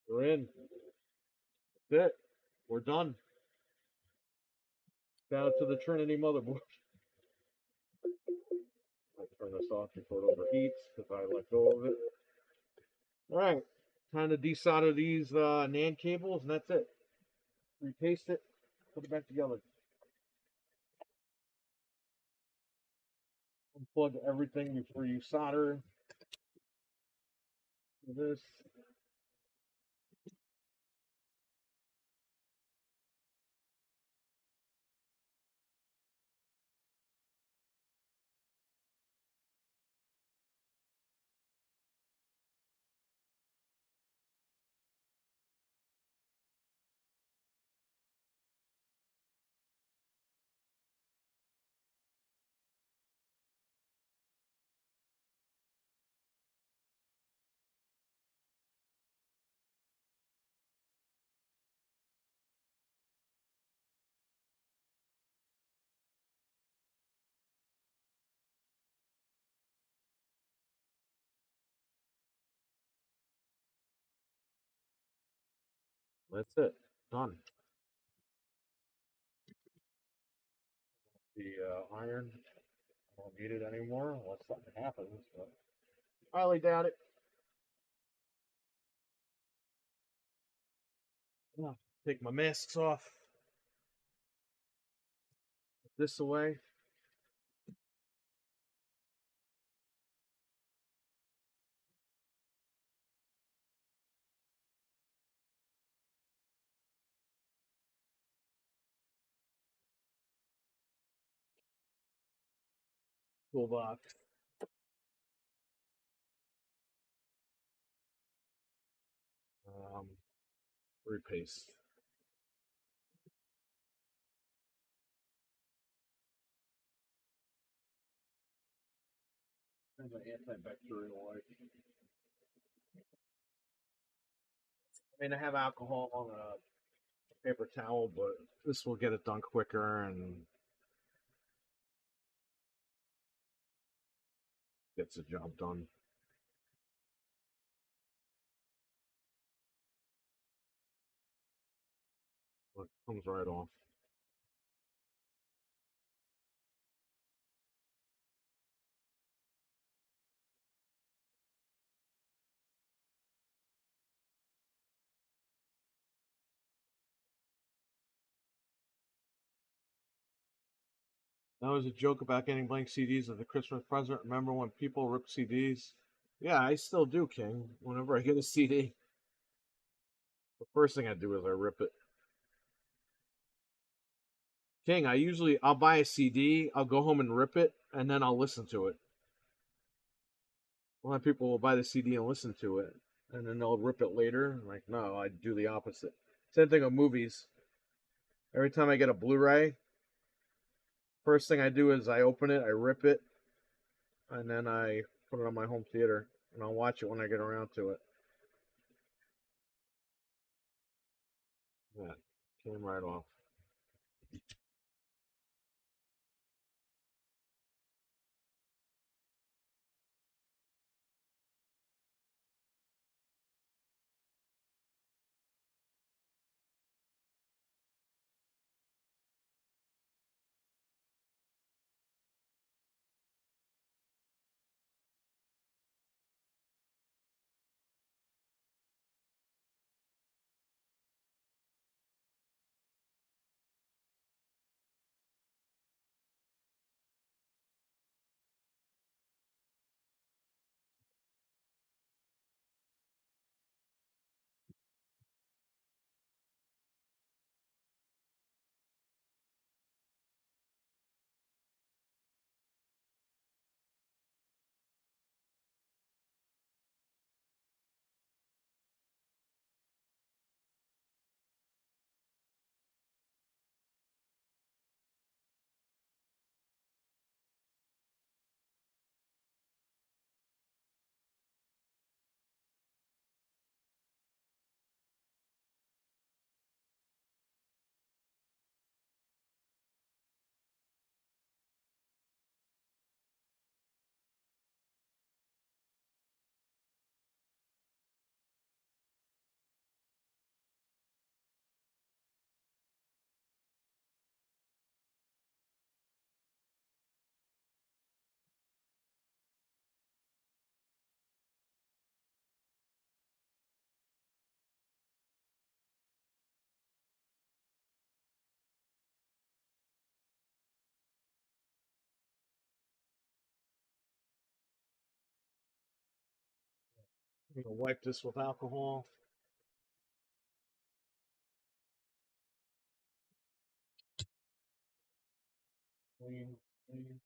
We're in. That's it. We're done. Down to the Trinity motherboard. I turn this off before it overheats because I let go of it. All right, time to desolder these NAND cables, and that's it. Repaste it, put it back together. Unplug everything before you solder this. That's it. Done. The iron, I don't need it anymore unless something happens, but I highly doubt it. Yeah. Take my masks off. Put this away. Toolbox. Um, repaste. And an antibacterial wipe. I mean, I have alcohol on a paper towel, but this will get it done quicker and gets the job done. It comes right off. That was a joke about getting blank CDs as a Christmas present. Remember when people ripped CDs? Yeah, I still do, King. Whenever I get a CD, the first thing I do is I rip it. King, I'll buy a CD, I'll go home and rip it, and then I'll listen to it. A lot of people will buy the CD and listen to it, and then they'll rip it later. Like, no, I do the opposite. Same thing with movies. Every time I get a Blu-ray, first thing I do is I open it, I rip it, and then I put it on my home theater, and I'll watch it when I get around to it. Yeah, came right off. I'm gonna wipe this with alcohol. Clean, clean.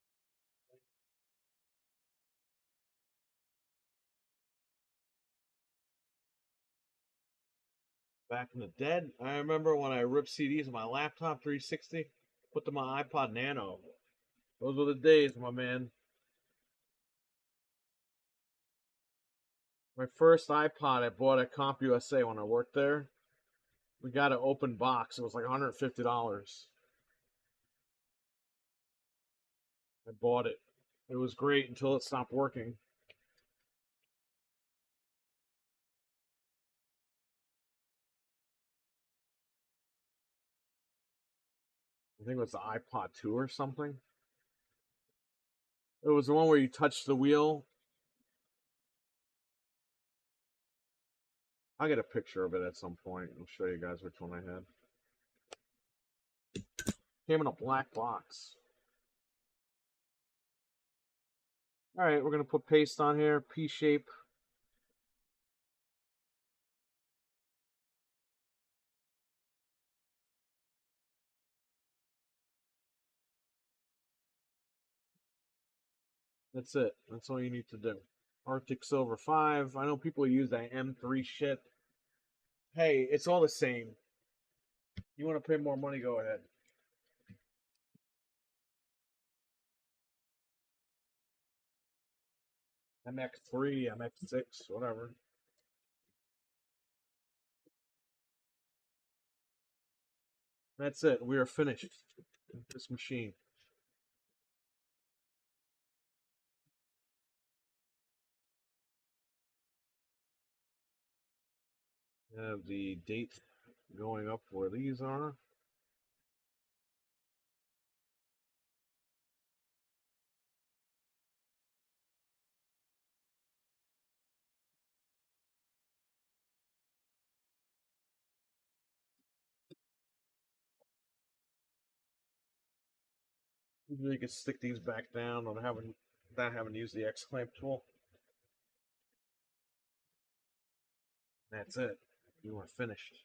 Back in the dead, I remember when I ripped CDs on my laptop 360, put them on iPod Nano. Those were the days, my man. My first iPod I bought at CompUSA when I worked there. We got an open box. It was like $150. I bought it. It was great until it stopped working. I think it was the iPod 2 or something. It was the one where you touch the wheel. I'll get a picture of it at some point. I'll show you guys which one I had. Came in a black box. All right, we're going to put paste on here, P shape. That's it. That's all you need to do. Arctic Silver 5. I know people use that M3 shit. Hey, it's all the same. You want to pay more money, go ahead. MX3, MX6, whatever. That's it. We are finished with this machine. Have the date going up where these are. Usually you can stick these back down without having to use the X clamp tool. That's it. You are finished.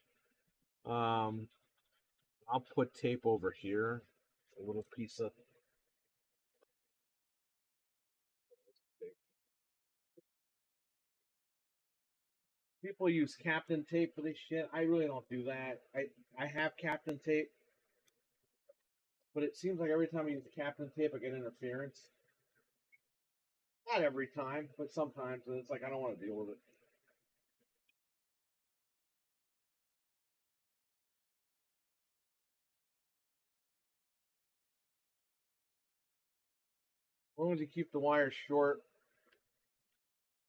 I'll put tape over here. A little piece of tape. People use Captain tape for this shit. I really don't do that. I have Captain tape, but it seems like every time I use the Captain tape, I get interference. Not every time, but sometimes, and it's like I don't want to deal with it. As long as you keep the wires short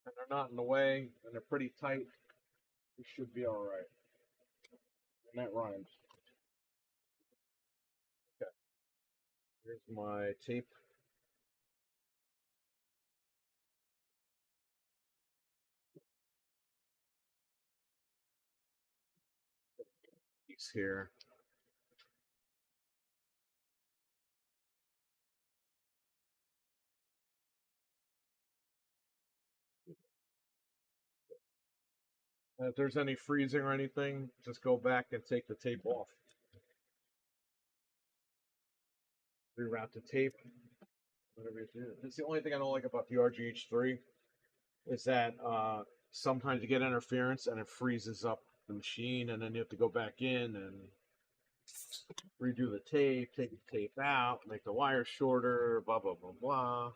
and they're not in the way and they're pretty tight, you should be all right. And that rhymes. Okay, here's my tape. Piece here. And if there's any freezing or anything, just go back and take the tape off. Reroute the tape. Whatever you do. That's the only thing I don't like about the RGH3 is that sometimes you get interference and it freezes up the machine, and then you have to go back in and redo the tape, take the tape out, make the wire shorter, blah blah blah blah.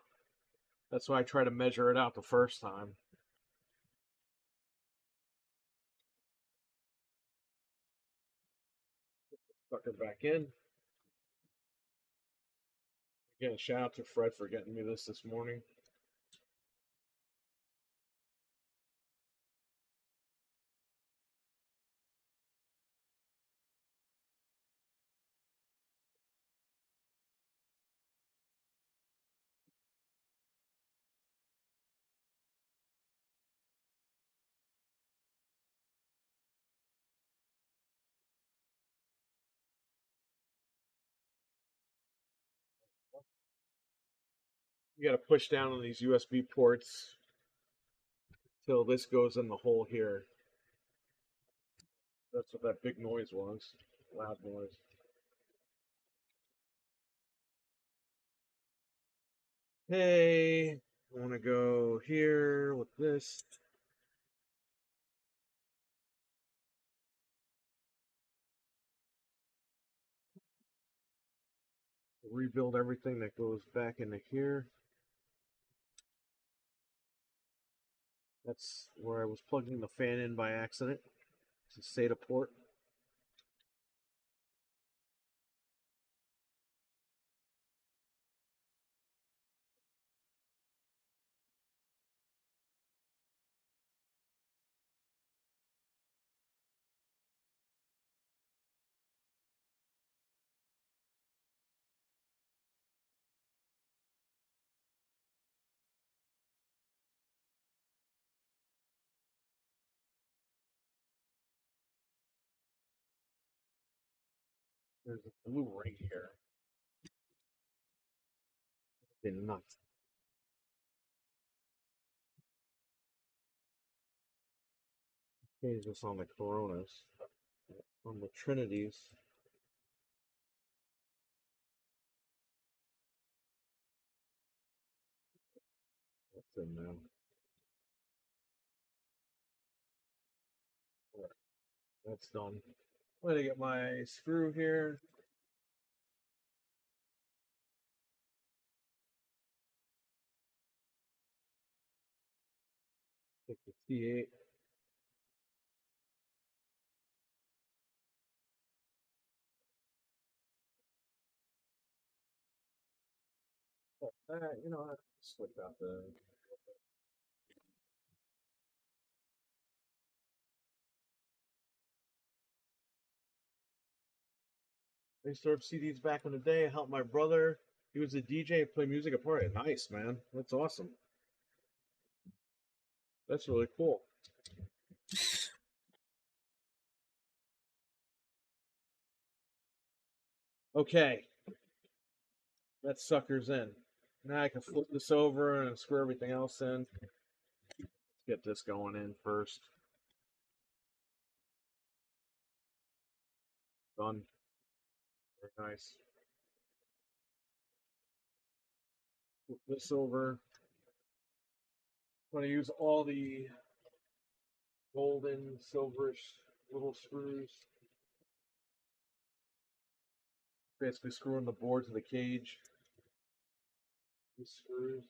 That's why I try to measure it out the first time. Tuck it back in. Again, shout out to Fred for getting me this morning. You got to push down on these USB ports till this goes in the hole here. That's what that big noise was. Loud noise. Hey, I want to go here with this. Rebuild everything that goes back into here. That's where I was plugging the fan in by accident. It's a SATA port. There's a blue ring here. Been nuts. Change this on the Coronas. On the Trinities. That's in now. That's done. I'm gonna get my screw here. Take the T8. You know, I switch out the. I used to have CDs back in the day. I helped my brother. He was a DJ, play music at party. Nice, man. That's awesome. That's really cool. Okay, that sucker's in. Now I can flip this over and screw everything else in. Let's get this going in first. Done. Very nice. Flip this over. I'm going to use all the golden, silverish little screws. Basically screwing the boards of the cage. These screws.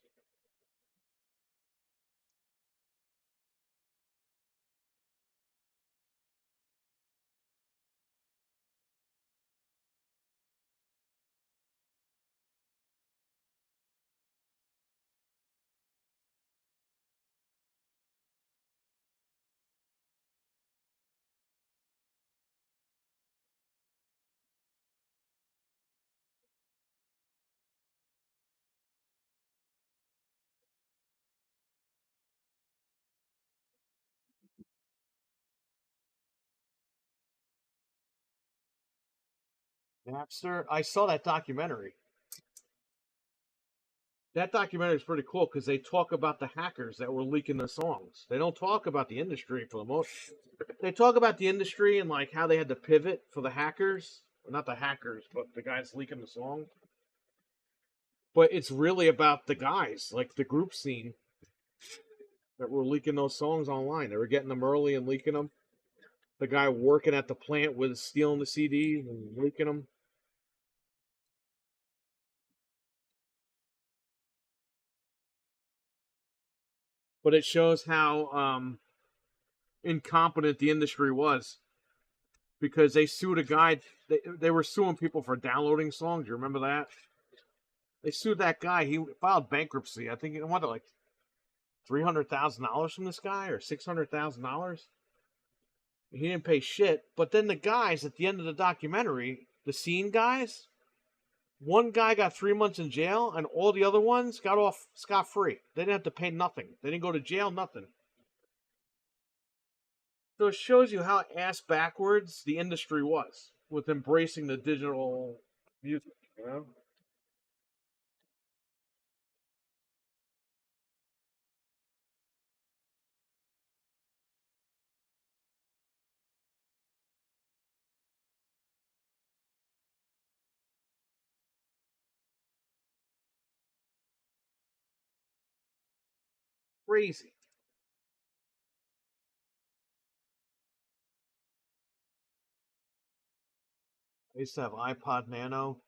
Napster. I saw that documentary. That documentary is pretty cool because they talk about the hackers that were leaking the songs. They don't talk about the industry for the most. They talk about the industry and like how they had to pivot for the hackers. Not the hackers, but the guys leaking the song. But it's really about the guys, like the group scene, that were leaking those songs online. They were getting them early and leaking them. The guy working at the plant was stealing the CDs and leaking them. But it shows how incompetent the industry was because they sued a guy. They were suing people for downloading songs. You remember that? They sued that guy. He filed bankruptcy. I think he wanted like $300,000 from this guy or $600,000. He didn't pay shit. But then the guys at the end of the documentary, the scene guys, one guy got 3 months in jail, and all the other ones got off scot free. They didn't have to pay nothing. They didn't go to jail, nothing. So it shows you how ass backwards the industry was with embracing the digital music. You know? Crazy. I used to have iPod Nano.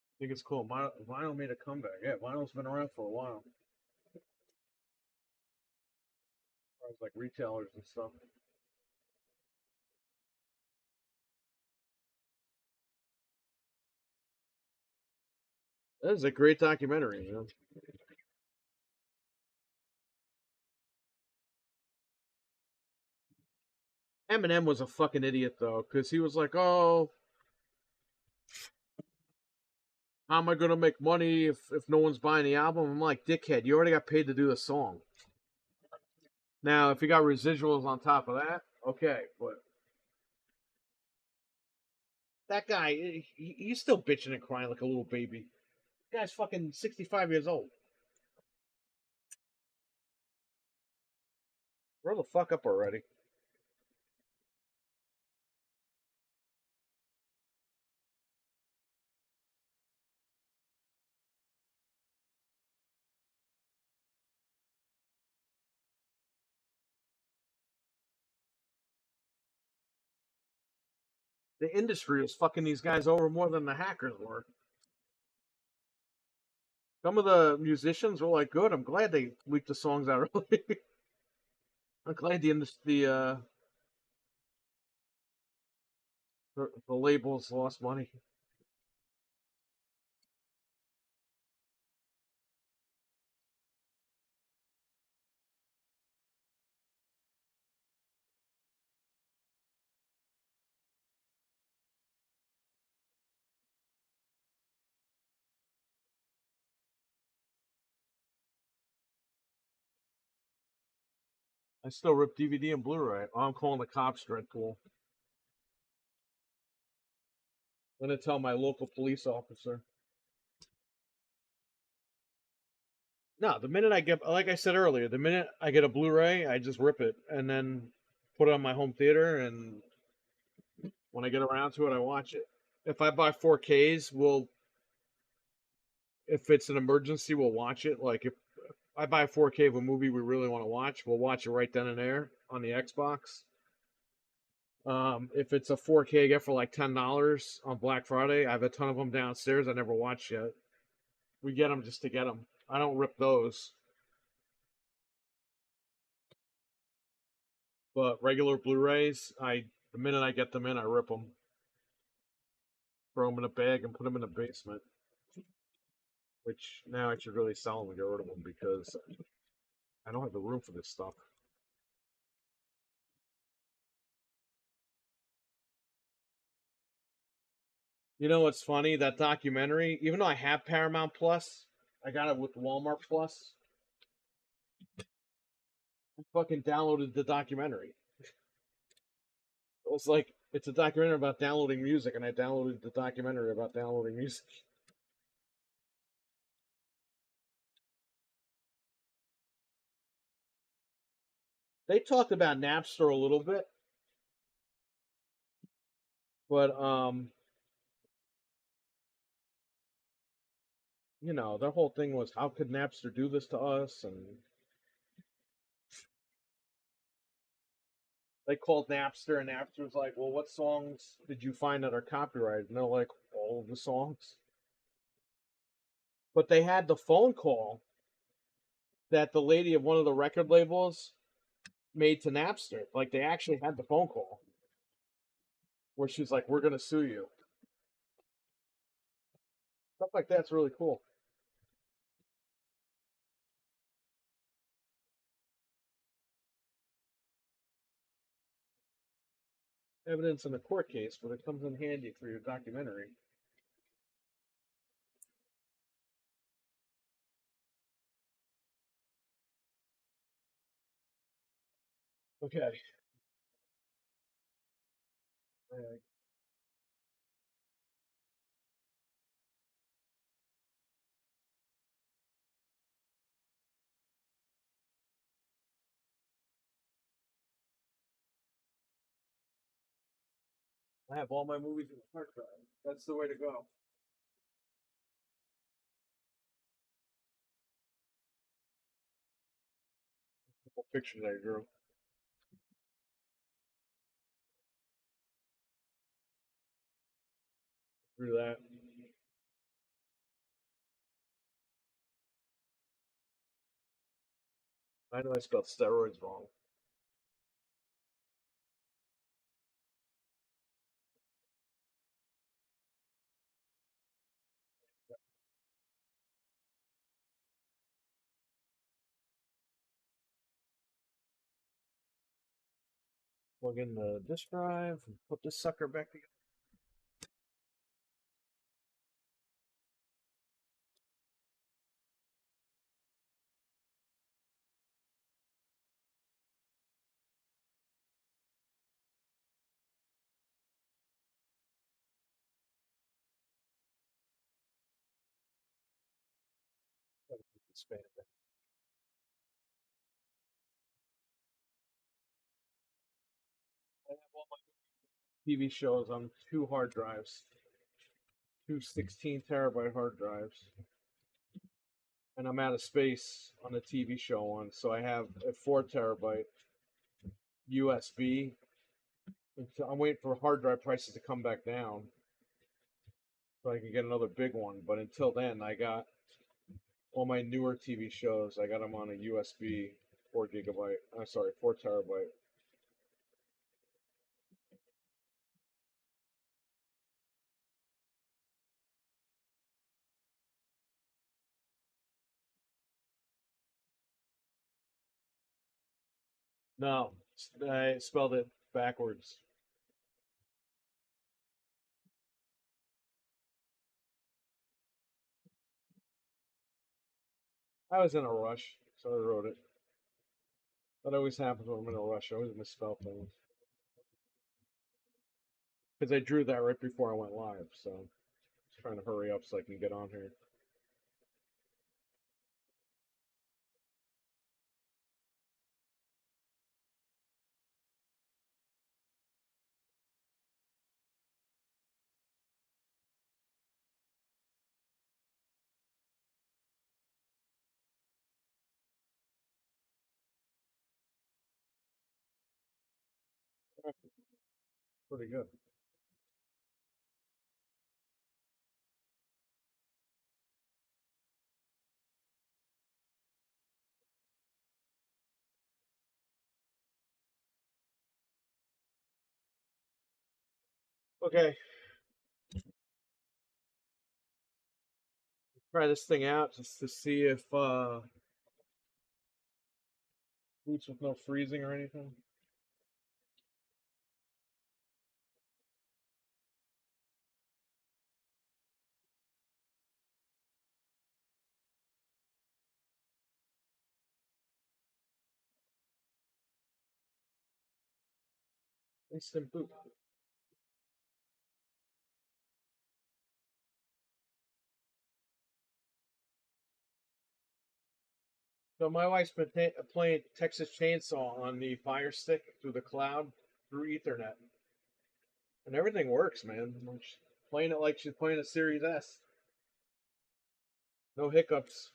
I think it's cool. Vinyl made a comeback. Yeah, vinyl's been around for a while. As far as like retailers and stuff. That is a great documentary, you know. Eminem was a fucking idiot though, because he was like, "Oh, how am I gonna make money if no one's buying the album?" I'm like, "Dickhead, you already got paid to do the song. Now, if you got residuals on top of that, okay, but that guy, he's still bitching and crying like a little baby. The guy's fucking 65 years old. Grow the fuck up already." The industry was fucking these guys over more than the hackers were. Some of the musicians were like, "Good, I'm glad they leaked the songs out early." I'm glad the labels lost money. I still rip DVD and Blu-ray. Oh, I'm calling the cops, Dreadpool. I'm gonna tell my local police officer. No, the minute I get, like I said earlier, the minute I get a Blu-ray, I just rip it and then put it on my home theater, and when I get around to it, I watch it. If I buy 4Ks, if it's an emergency, we'll watch it. Like if I buy 4K of a movie we really want to watch, we'll watch it right then and there on the Xbox. If it's a 4K I get for like $10 on Black Friday, I have a ton of them downstairs. I never watched yet. We get them just to get them. I don't rip those, but regular Blu-rays, the minute I get them in, I rip them, throw them in a bag, and put them in the basement. Which now I should really sell them and get rid of them because I don't have the room for this stuff. You know what's funny? That documentary, even though I have Paramount Plus, I got it with Walmart Plus. I fucking downloaded the documentary. It was like it's a documentary about downloading music, and I downloaded the documentary about downloading music. They talked about Napster a little bit, but their whole thing was how could Napster do this to us, and they called Napster, and Napster was like, "Well, what songs did you find that are copyrighted?" And they're like, "All of the songs." But they had the phone call that the lady of one of the record labels made to Napster. Like they actually had the phone call where she's like, "We're gonna sue you." Stuff like that's really cool. Evidence in a court case, but it comes in handy for your documentary. Okay. I have all my movies in the hard drive. That's the way to go. What pictures I drew. Drew that. I know I spelled steroids wrong. Plug in the disk drive and put this sucker back together. Expand it. I have all my TV shows on 2 hard drives, two 16 terabyte hard drives, and I'm out of space on the TV show one, so I have a 4 terabyte USB. I'm waiting for hard drive prices to come back down so I can get another big one. But until then, I got all my newer TV shows. I got them on a USB 4 gigabyte. I'm sorry, 4 terabyte. No, I spelled it backwards. I was in a rush, so I wrote it. That always happens when I'm in a rush. I always misspell things. Because I drew that right before I went live, so I'm just trying to hurry up so I can get on here. Pretty good. Okay, try this thing out just to see if boots with no freezing or anything. Instant boot. So my wife's been playing Texas Chainsaw on the Fire Stick through the cloud through Ethernet, and everything works, man. She's playing it like she's playing a Series S. No hiccups.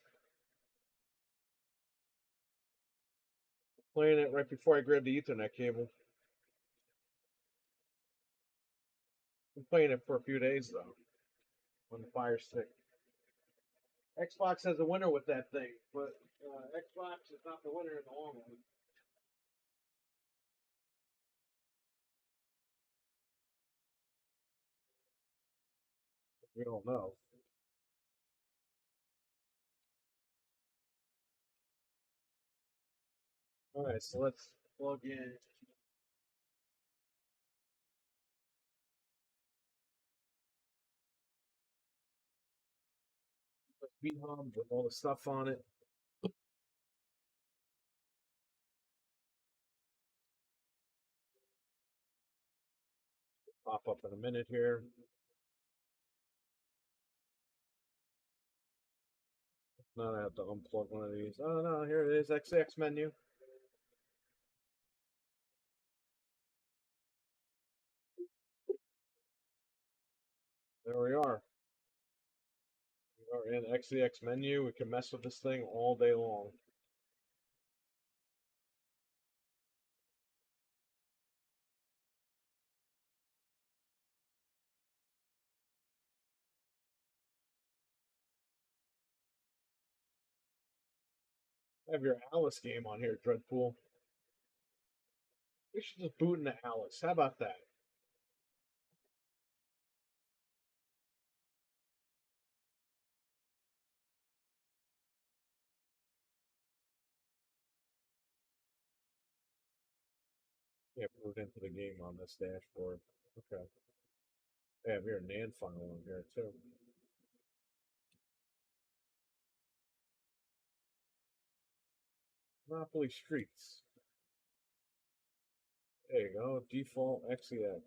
Playing it right before I grabbed the Ethernet cable. Been playing it for a few days though on the Fire Stick. Xbox has a winner with that thing, but Xbox is not the winner in the long run. We don't know. All right, so let's plug in. USB hub with all the stuff on it. Pop up in a minute here. Now I have to unplug one of these. Oh no, here it is, XX menu. There we are. We are in XEX menu. We can mess with this thing all day long. Have your Alice game on here, Dreadpool. We should just boot into Alice. How about that? Yeah, boot into the game on this dashboard. Okay. They have your NAND file on here too. Monopoly Streets. There you go. Default XEX.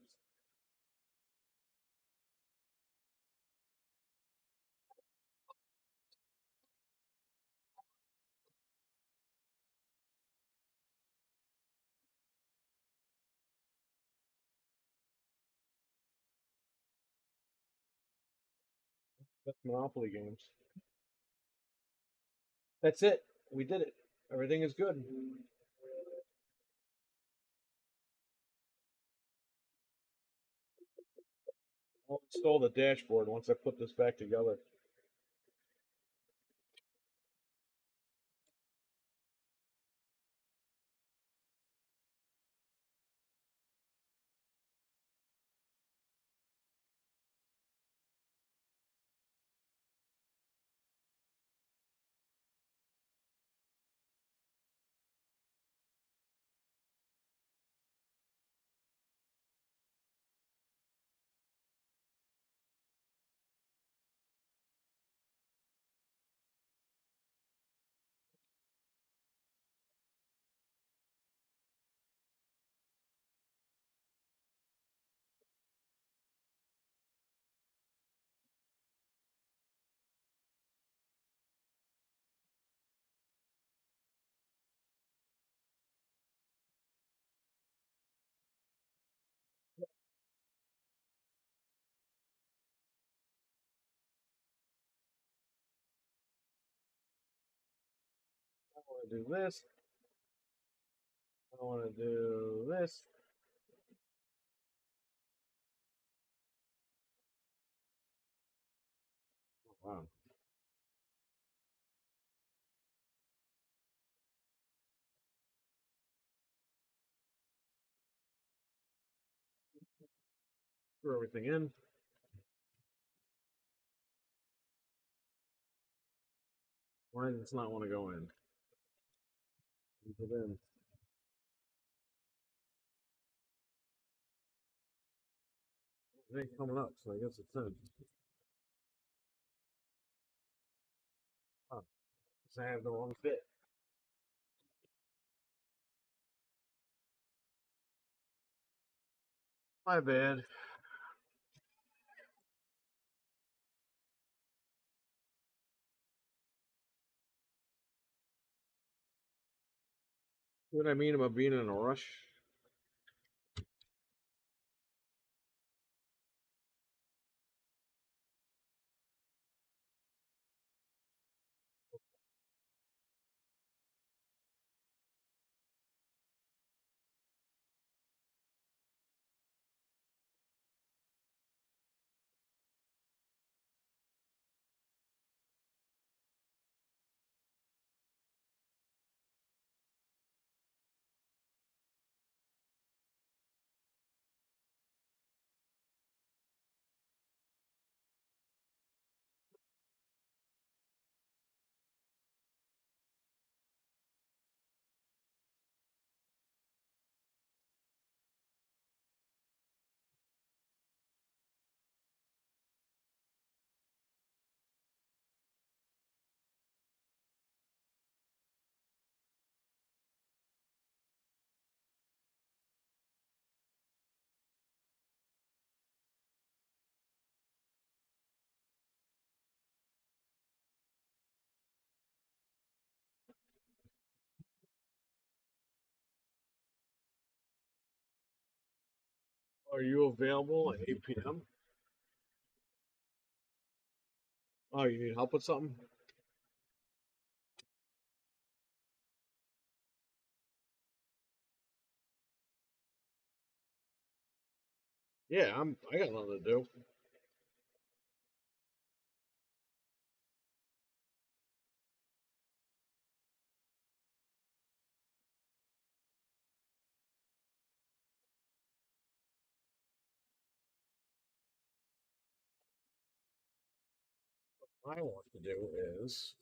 That's Monopoly games. That's it. We did it. Everything is good. I'll install the dashboard once I put this back together. I want to do this. I want to do this. Wow. Throw everything in. Why does it not want to go in? Put it in. It ain't coming up, so I guess it's in. Oh, because I have the wrong fit. My bad. What I mean about being in a rush? Are you available at 8 p.m.? Oh, you need help with something? Yeah, I got nothing to do. What I want to do is,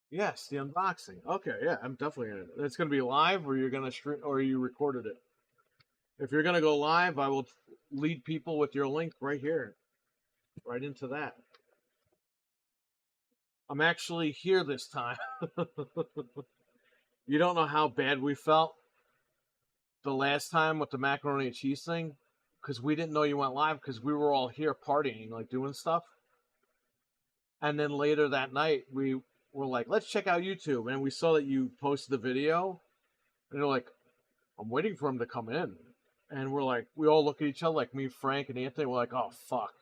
yes, the unboxing. Okay, yeah, I'm definitely gonna. It's gonna be live, or you're gonna stream, or you recorded it. If you're gonna go live, I will lead people with your link right here, right into that. I'm actually here this time. You don't know how bad we felt the last time with the macaroni and cheese thing, because we didn't know you went live because we were all here partying, like doing stuff. And then later that night, we were like, let's check out YouTube. And we saw that you posted the video. And you're like, I'm waiting for him to come in. And we're like, we all look at each other, like me, Frank, and Anthony. We're like, oh, fuck.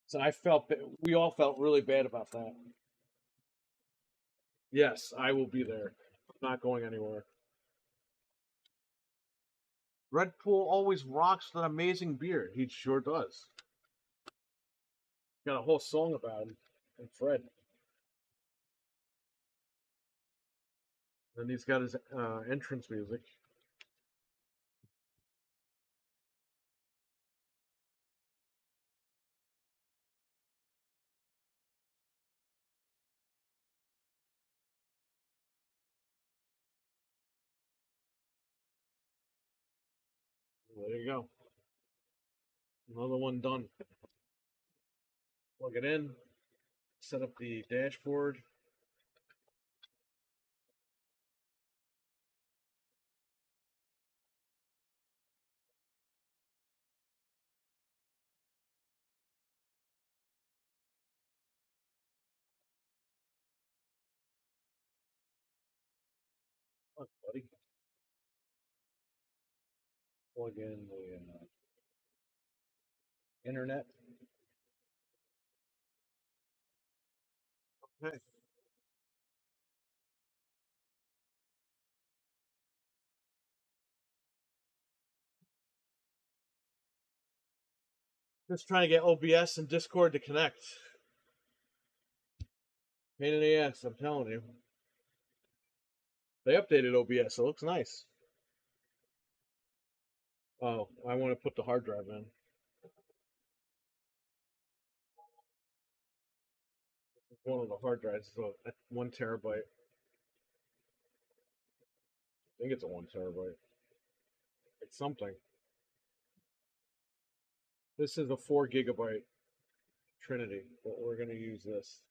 So we all felt really bad about that. Yes, I will be there. I'm not going anywhere. Red Pool always rocks that amazing beer. He sure does. Got a whole song about him and Fred. And he's got his entrance music. There you go. Another one done. Plug it in. Set up the dashboard. Come on, buddy. Plug in the internet. Okay. Just trying to get OBS and Discord to connect. Pain in the ass, I'm telling you. They updated OBS. It looks nice. Oh, I want to put the hard drive in. One of the hard drives is a 1 terabyte. I think it's a 1 terabyte. It's something. This is a 4 gigabyte Trinity, but we're going to use this.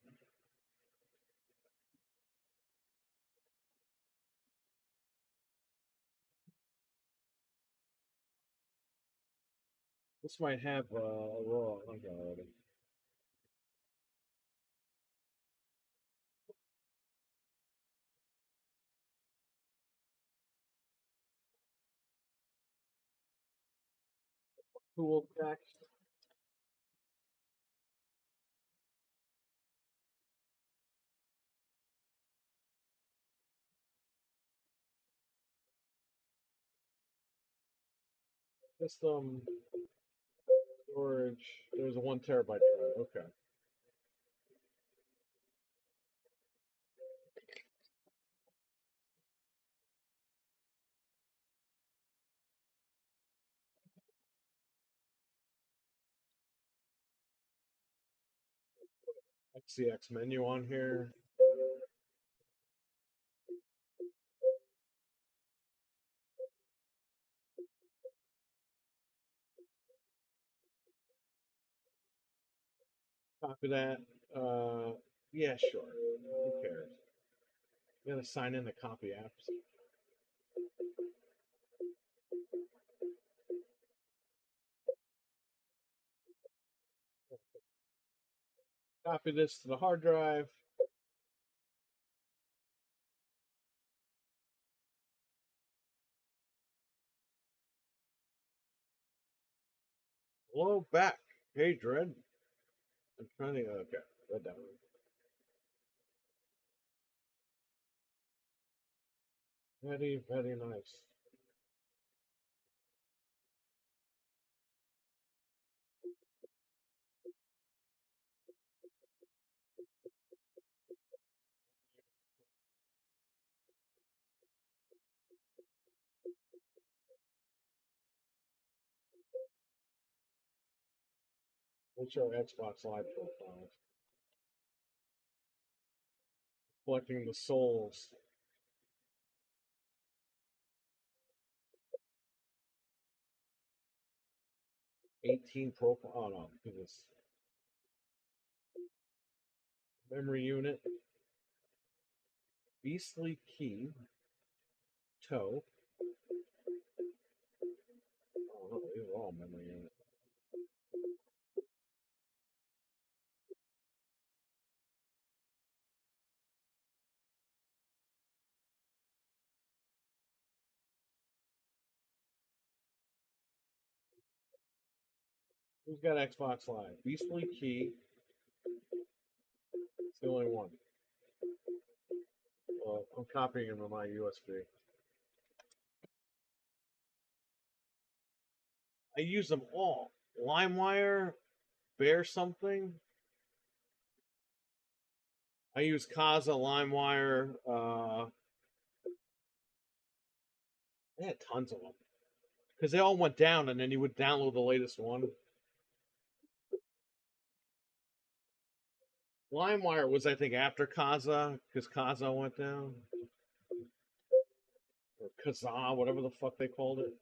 This might have a raw link already. Tool pack. System storage. There's a 1 terabyte drive. Okay. XCX menu on here. Copy that. Yeah, sure. Who cares? You gotta sign in to copy apps. Copy this to the hard drive. Hello, back. Hey, Dread. I'm trying to. Okay, read that one. Very, very nice. What's your Xbox Live profiles? Collecting the souls. 18 profile. Oh no, goodness. Memory unit. Beastly key. Toe. Oh no, these are all memory unit. Who's got Xbox Live? Beastly key. It's the only one. Well, I'm copying him on my USB. I use them all. LimeWire, Bear something. I use Kazaa, LimeWire. I had tons of them because they all went down, and then you would download the latest one. LimeWire was, I think, after Kazaa because Kazaa went down, or Kazaa, whatever the fuck they called it.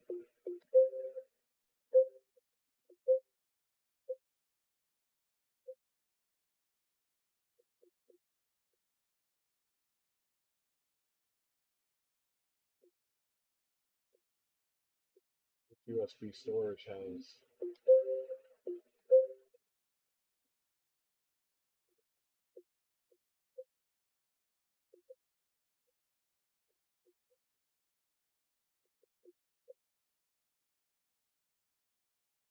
USB storage has.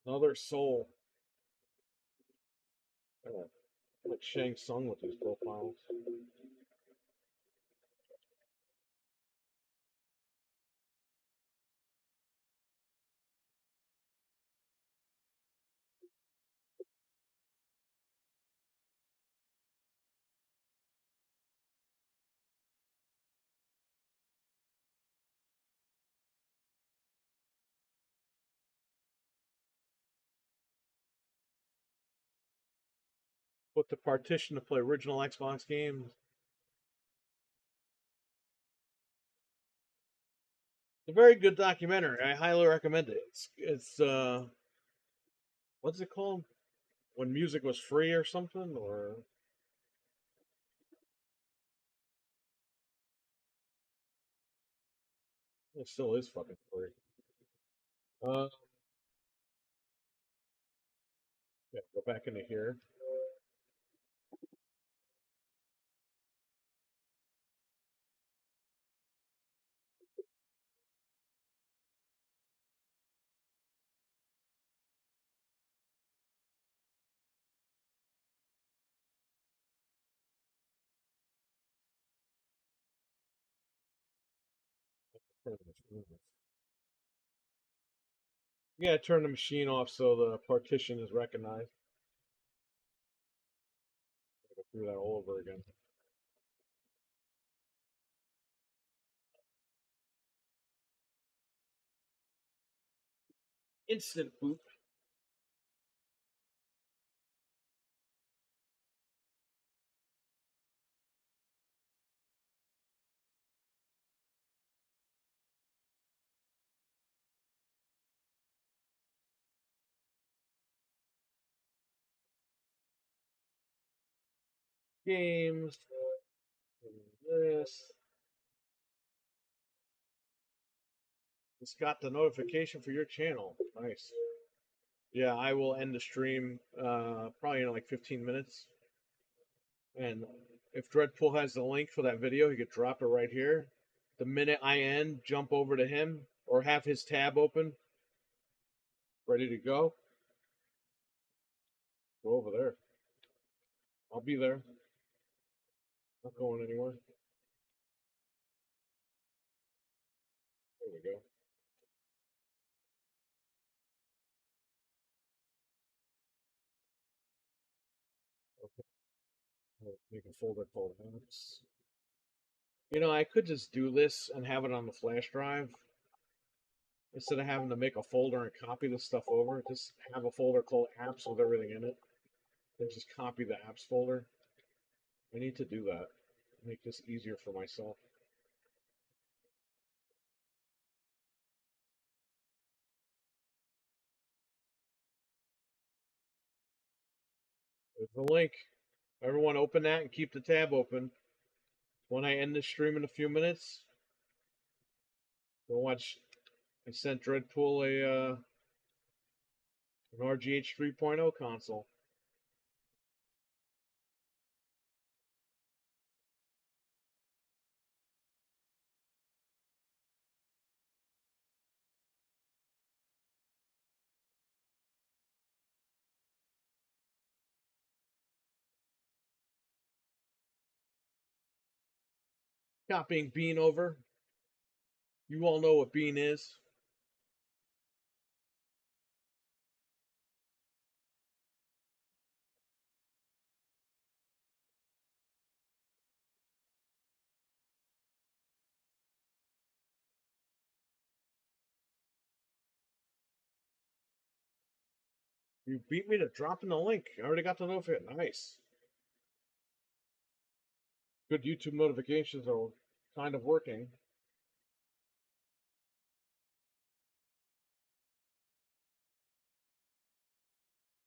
Another Soul. Like Shang Tsung with these profiles. Put the partition to play original Xbox games. It's a very good documentary. I highly recommend it. It's what's it called? When music was free or something, or it still is fucking free. Uh, yeah, go back into here. Yeah, turn the machine off so the partition is recognized. Go through that all over again. Instant boot. Games. This. It's got the notification for your channel. Nice. Yeah, I will end the stream probably in like 15 minutes. And if Dreadpool has the link for that video, he could drop it right here. The minute I end, jump over to him or have his tab open, ready to go. Go over there. I'll be there. Not going anywhere. There we go. Okay. I'll make a folder called apps. You know, I could just do this and have it on the flash drive instead of having to make a folder and copy this stuff over. Just have a folder called apps with everything in it. Then just copy the apps folder. I need to do that. Make this easier for myself. There's the link. Everyone open that and keep the tab open. When I end this stream in a few minutes, go watch. I sent Dreadpool an RGH 3.0 console. Copying Bean over. You all know what Bean is. You beat me to dropping the link. I already got the notification. Nice. Good YouTube notifications are kind of working.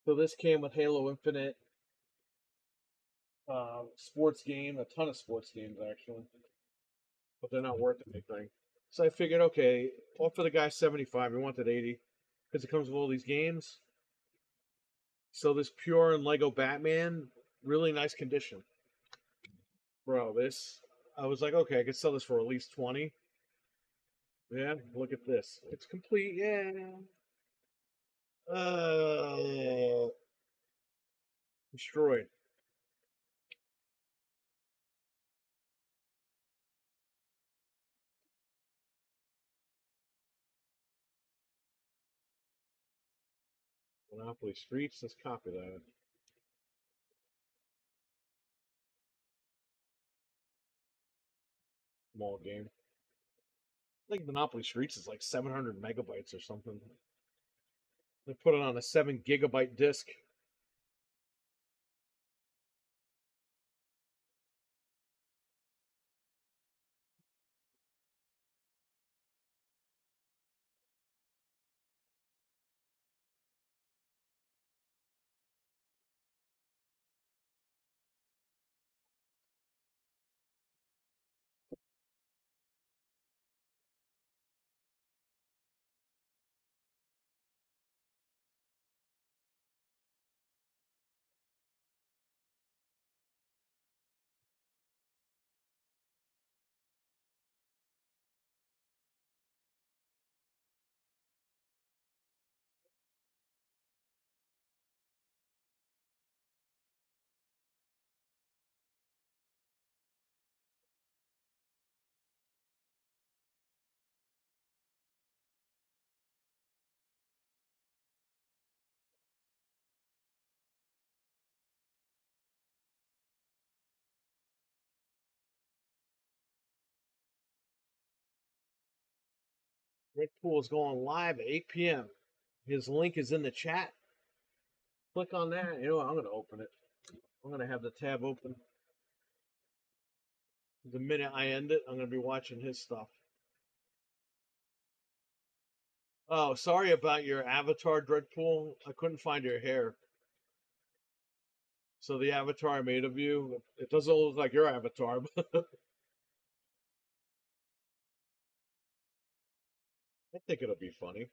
So this came with Halo Infinite, sports game, a ton of sports games actually, but they're not worth anything. So I figured, okay, offer the guy 75. He wanted 80 because it comes with all these games. So this Pure and Lego Batman, really nice condition, bro. This I was like, okay, I could sell this for at least 20. Yeah, look at this. It's complete. Yeah. Destroyed. Monopoly Streets. Let's copy that. Small game. I think Monopoly Streets is like 700 megabytes or something. They put it on a 7 gigabyte disk. Red Pool is going live at 8 p.m. His link is in the chat. Click on that. You know what? I'm going to open it. I'm going to have the tab open. The minute I end it, I'm going to be watching his stuff. Oh, sorry about your avatar, Dreadpool. I couldn't find your hair. So the avatar I made of you, it doesn't look like your avatar, but I think it'll be funny.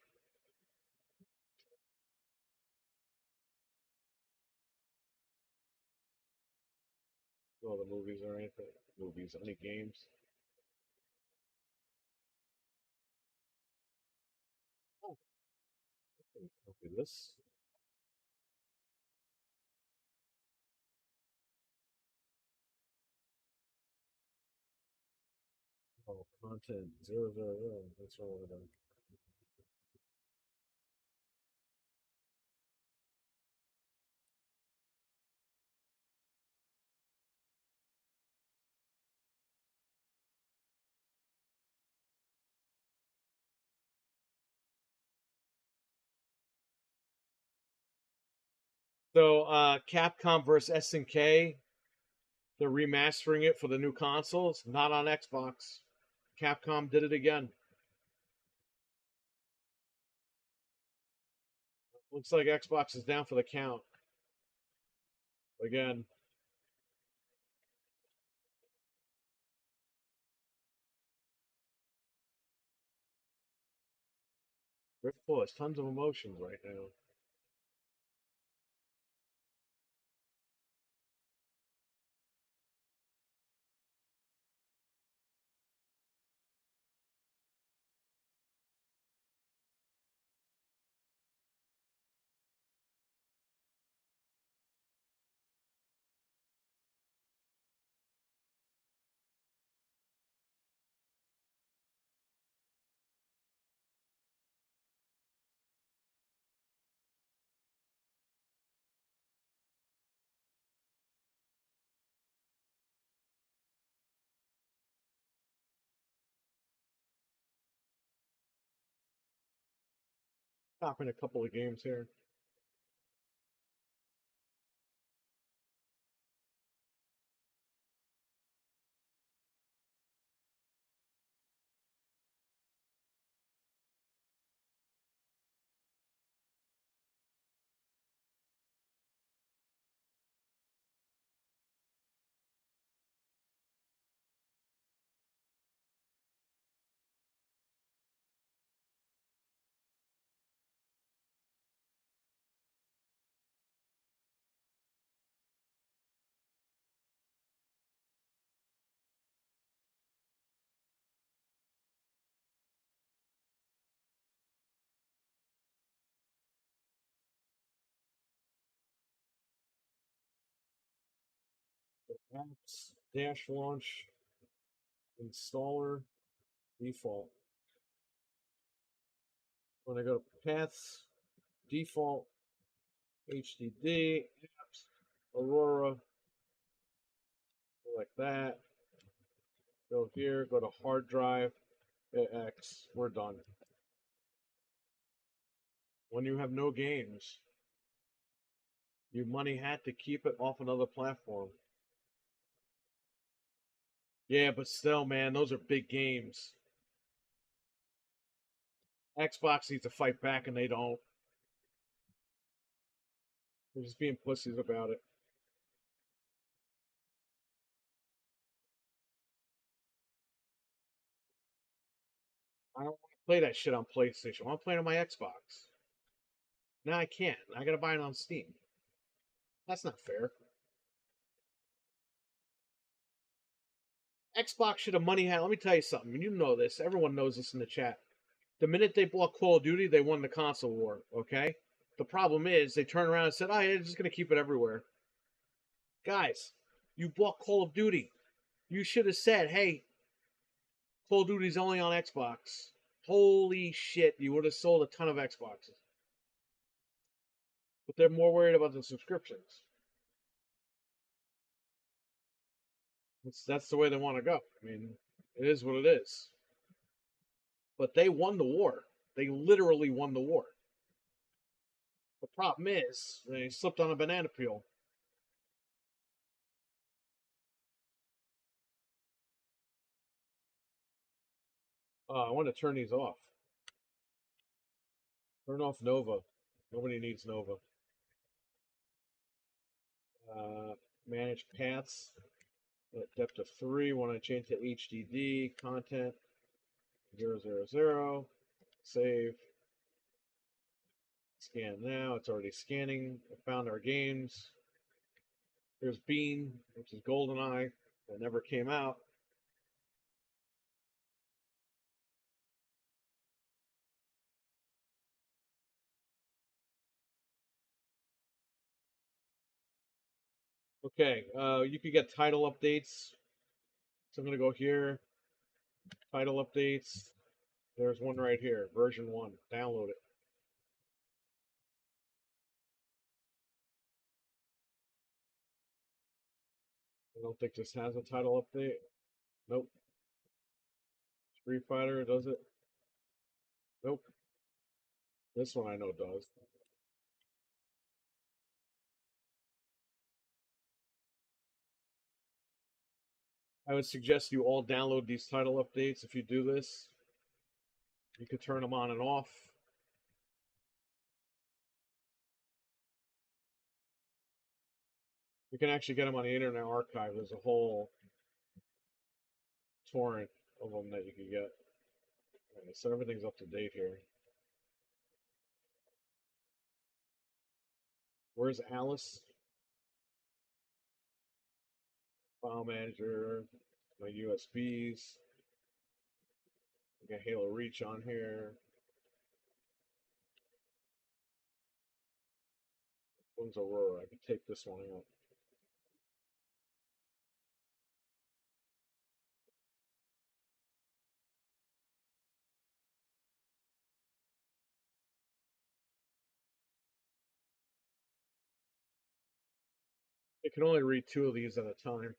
All the movies or anything. Movies, any games. Oh, copy this. Oh, content 000. That's wrong with them. So Capcom versus SNK, they're remastering it for the new consoles, not on Xbox. Capcom did it again. Looks like Xbox is down for the count. Again. Rick Full has tons of emotions right now. Stopping a couple of games here. Apps, dash launch, installer, default. When I go to paths, default, HDD, apps, Aurora, like that. Go here, go to hard drive, X. We're done. When you have no games, your money had to keep it off another platform. Yeah, but still, man, those are big games. Xbox needs to fight back, and they don't. They're just being pussies about it. I don't want to play that shit on PlayStation. I want to play it on my Xbox. Now I can't. I gotta buy it on Steam. That's not fair. Xbox should have money had. Let me tell you something. And you know this. Everyone knows this in the chat. The minute they bought Call of Duty, they won the console war. Okay. The problem is they turned around and said, "Oh, yeah, just gonna keep it everywhere." Guys, you bought Call of Duty. You should have said, "Hey, Call of Duty's only on Xbox." Holy shit! You would have sold a ton of Xboxes. But they're more worried about the subscriptions. That's the way they want to go. I mean, it is what it is. But they won the war. They literally won the war. The problem is they slipped on a banana peel. I want to turn these off. Turn off Nova. Nobody needs Nova. Uh, manage paths. At depth of 3. Want to change to HDD. Content 000. Save. Scan now. It's already scanning. I found our games. There's Bean, which is GoldenEye. That never came out. Okay, you could get title updates. So I'm going to go here. Title updates. There's one right here, version 1. Download it. I don't think this has a title update. Nope. Street Fighter, does it? Nope. This one I know does. I would suggest you all download these title updates. If you do this, you could turn them on and off. You can actually get them on the Internet Archive. There's a whole torrent of them that you can get. Right, so everything's up to date here. Where's Alice? File manager, my USBs. We got Halo Reach on here. One's Aurora. I can take this one out. It can only read 2 of these at a time.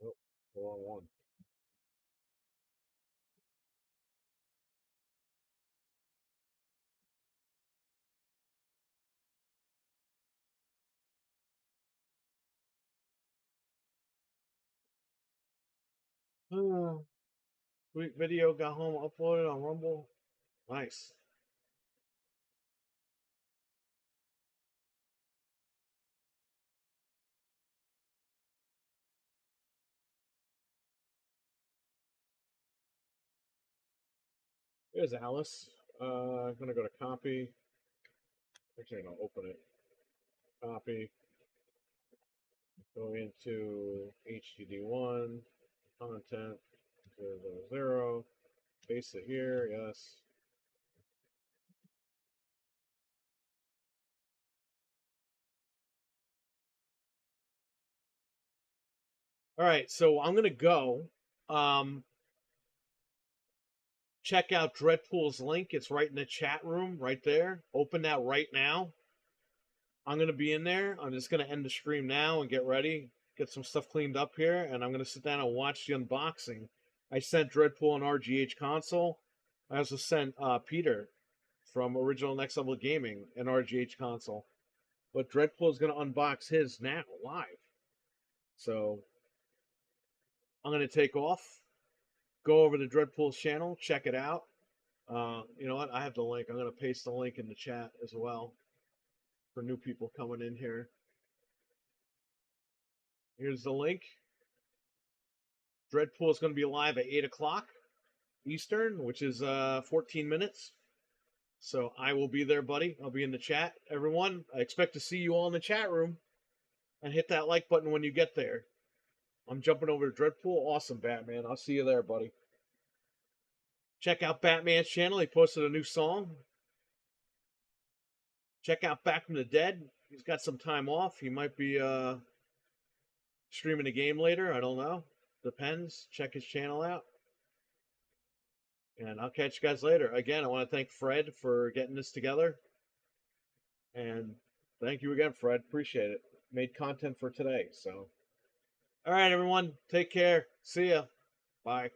Oh, the wrong one. Sweet video got home uploaded on Rumble. Nice. Here's Alice. I'm gonna go to copy. Actually, I'm gonna open it. Copy. Go into HDD1 content 000. Paste it here. Yes. All right. So I'm gonna go. Check out Dreadpool's link. It's right in the chat room, right there. Open that right now. I'm going to be in there. I'm just going to end the stream now and get ready, get some stuff cleaned up here, and I'm going to sit down and watch the unboxing. I sent Dreadpool an RGH console. I also sent Peter from Original Next Level Gaming an RGH console. But Dreadpool is going to unbox his now live. So I'm going to take off, go over to Dreadpool's channel, check it out. You know what? I have the link. I'm going to paste the link in the chat as well for new people coming in here. Here's the link. Dreadpool is going to be live at 8 o'clock Eastern, which is 14 minutes. So I will be there, buddy. I'll be in the chat. Everyone, I expect to see you all in the chat room. And hit that like button when you get there. I'm jumping over to Dreadpool. Awesome, Batman. I'll see you there, buddy. Check out Batman's channel. He posted a new song. Check out Back from the Dead. He's got some time off. He might be streaming a game later. I don't know. Depends. Check his channel out. And I'll catch you guys later. Again, I want to thank Fred for getting this together. And thank you again, Fred. Appreciate it. Made content for today. So, all right, everyone. Take care. See ya. Bye.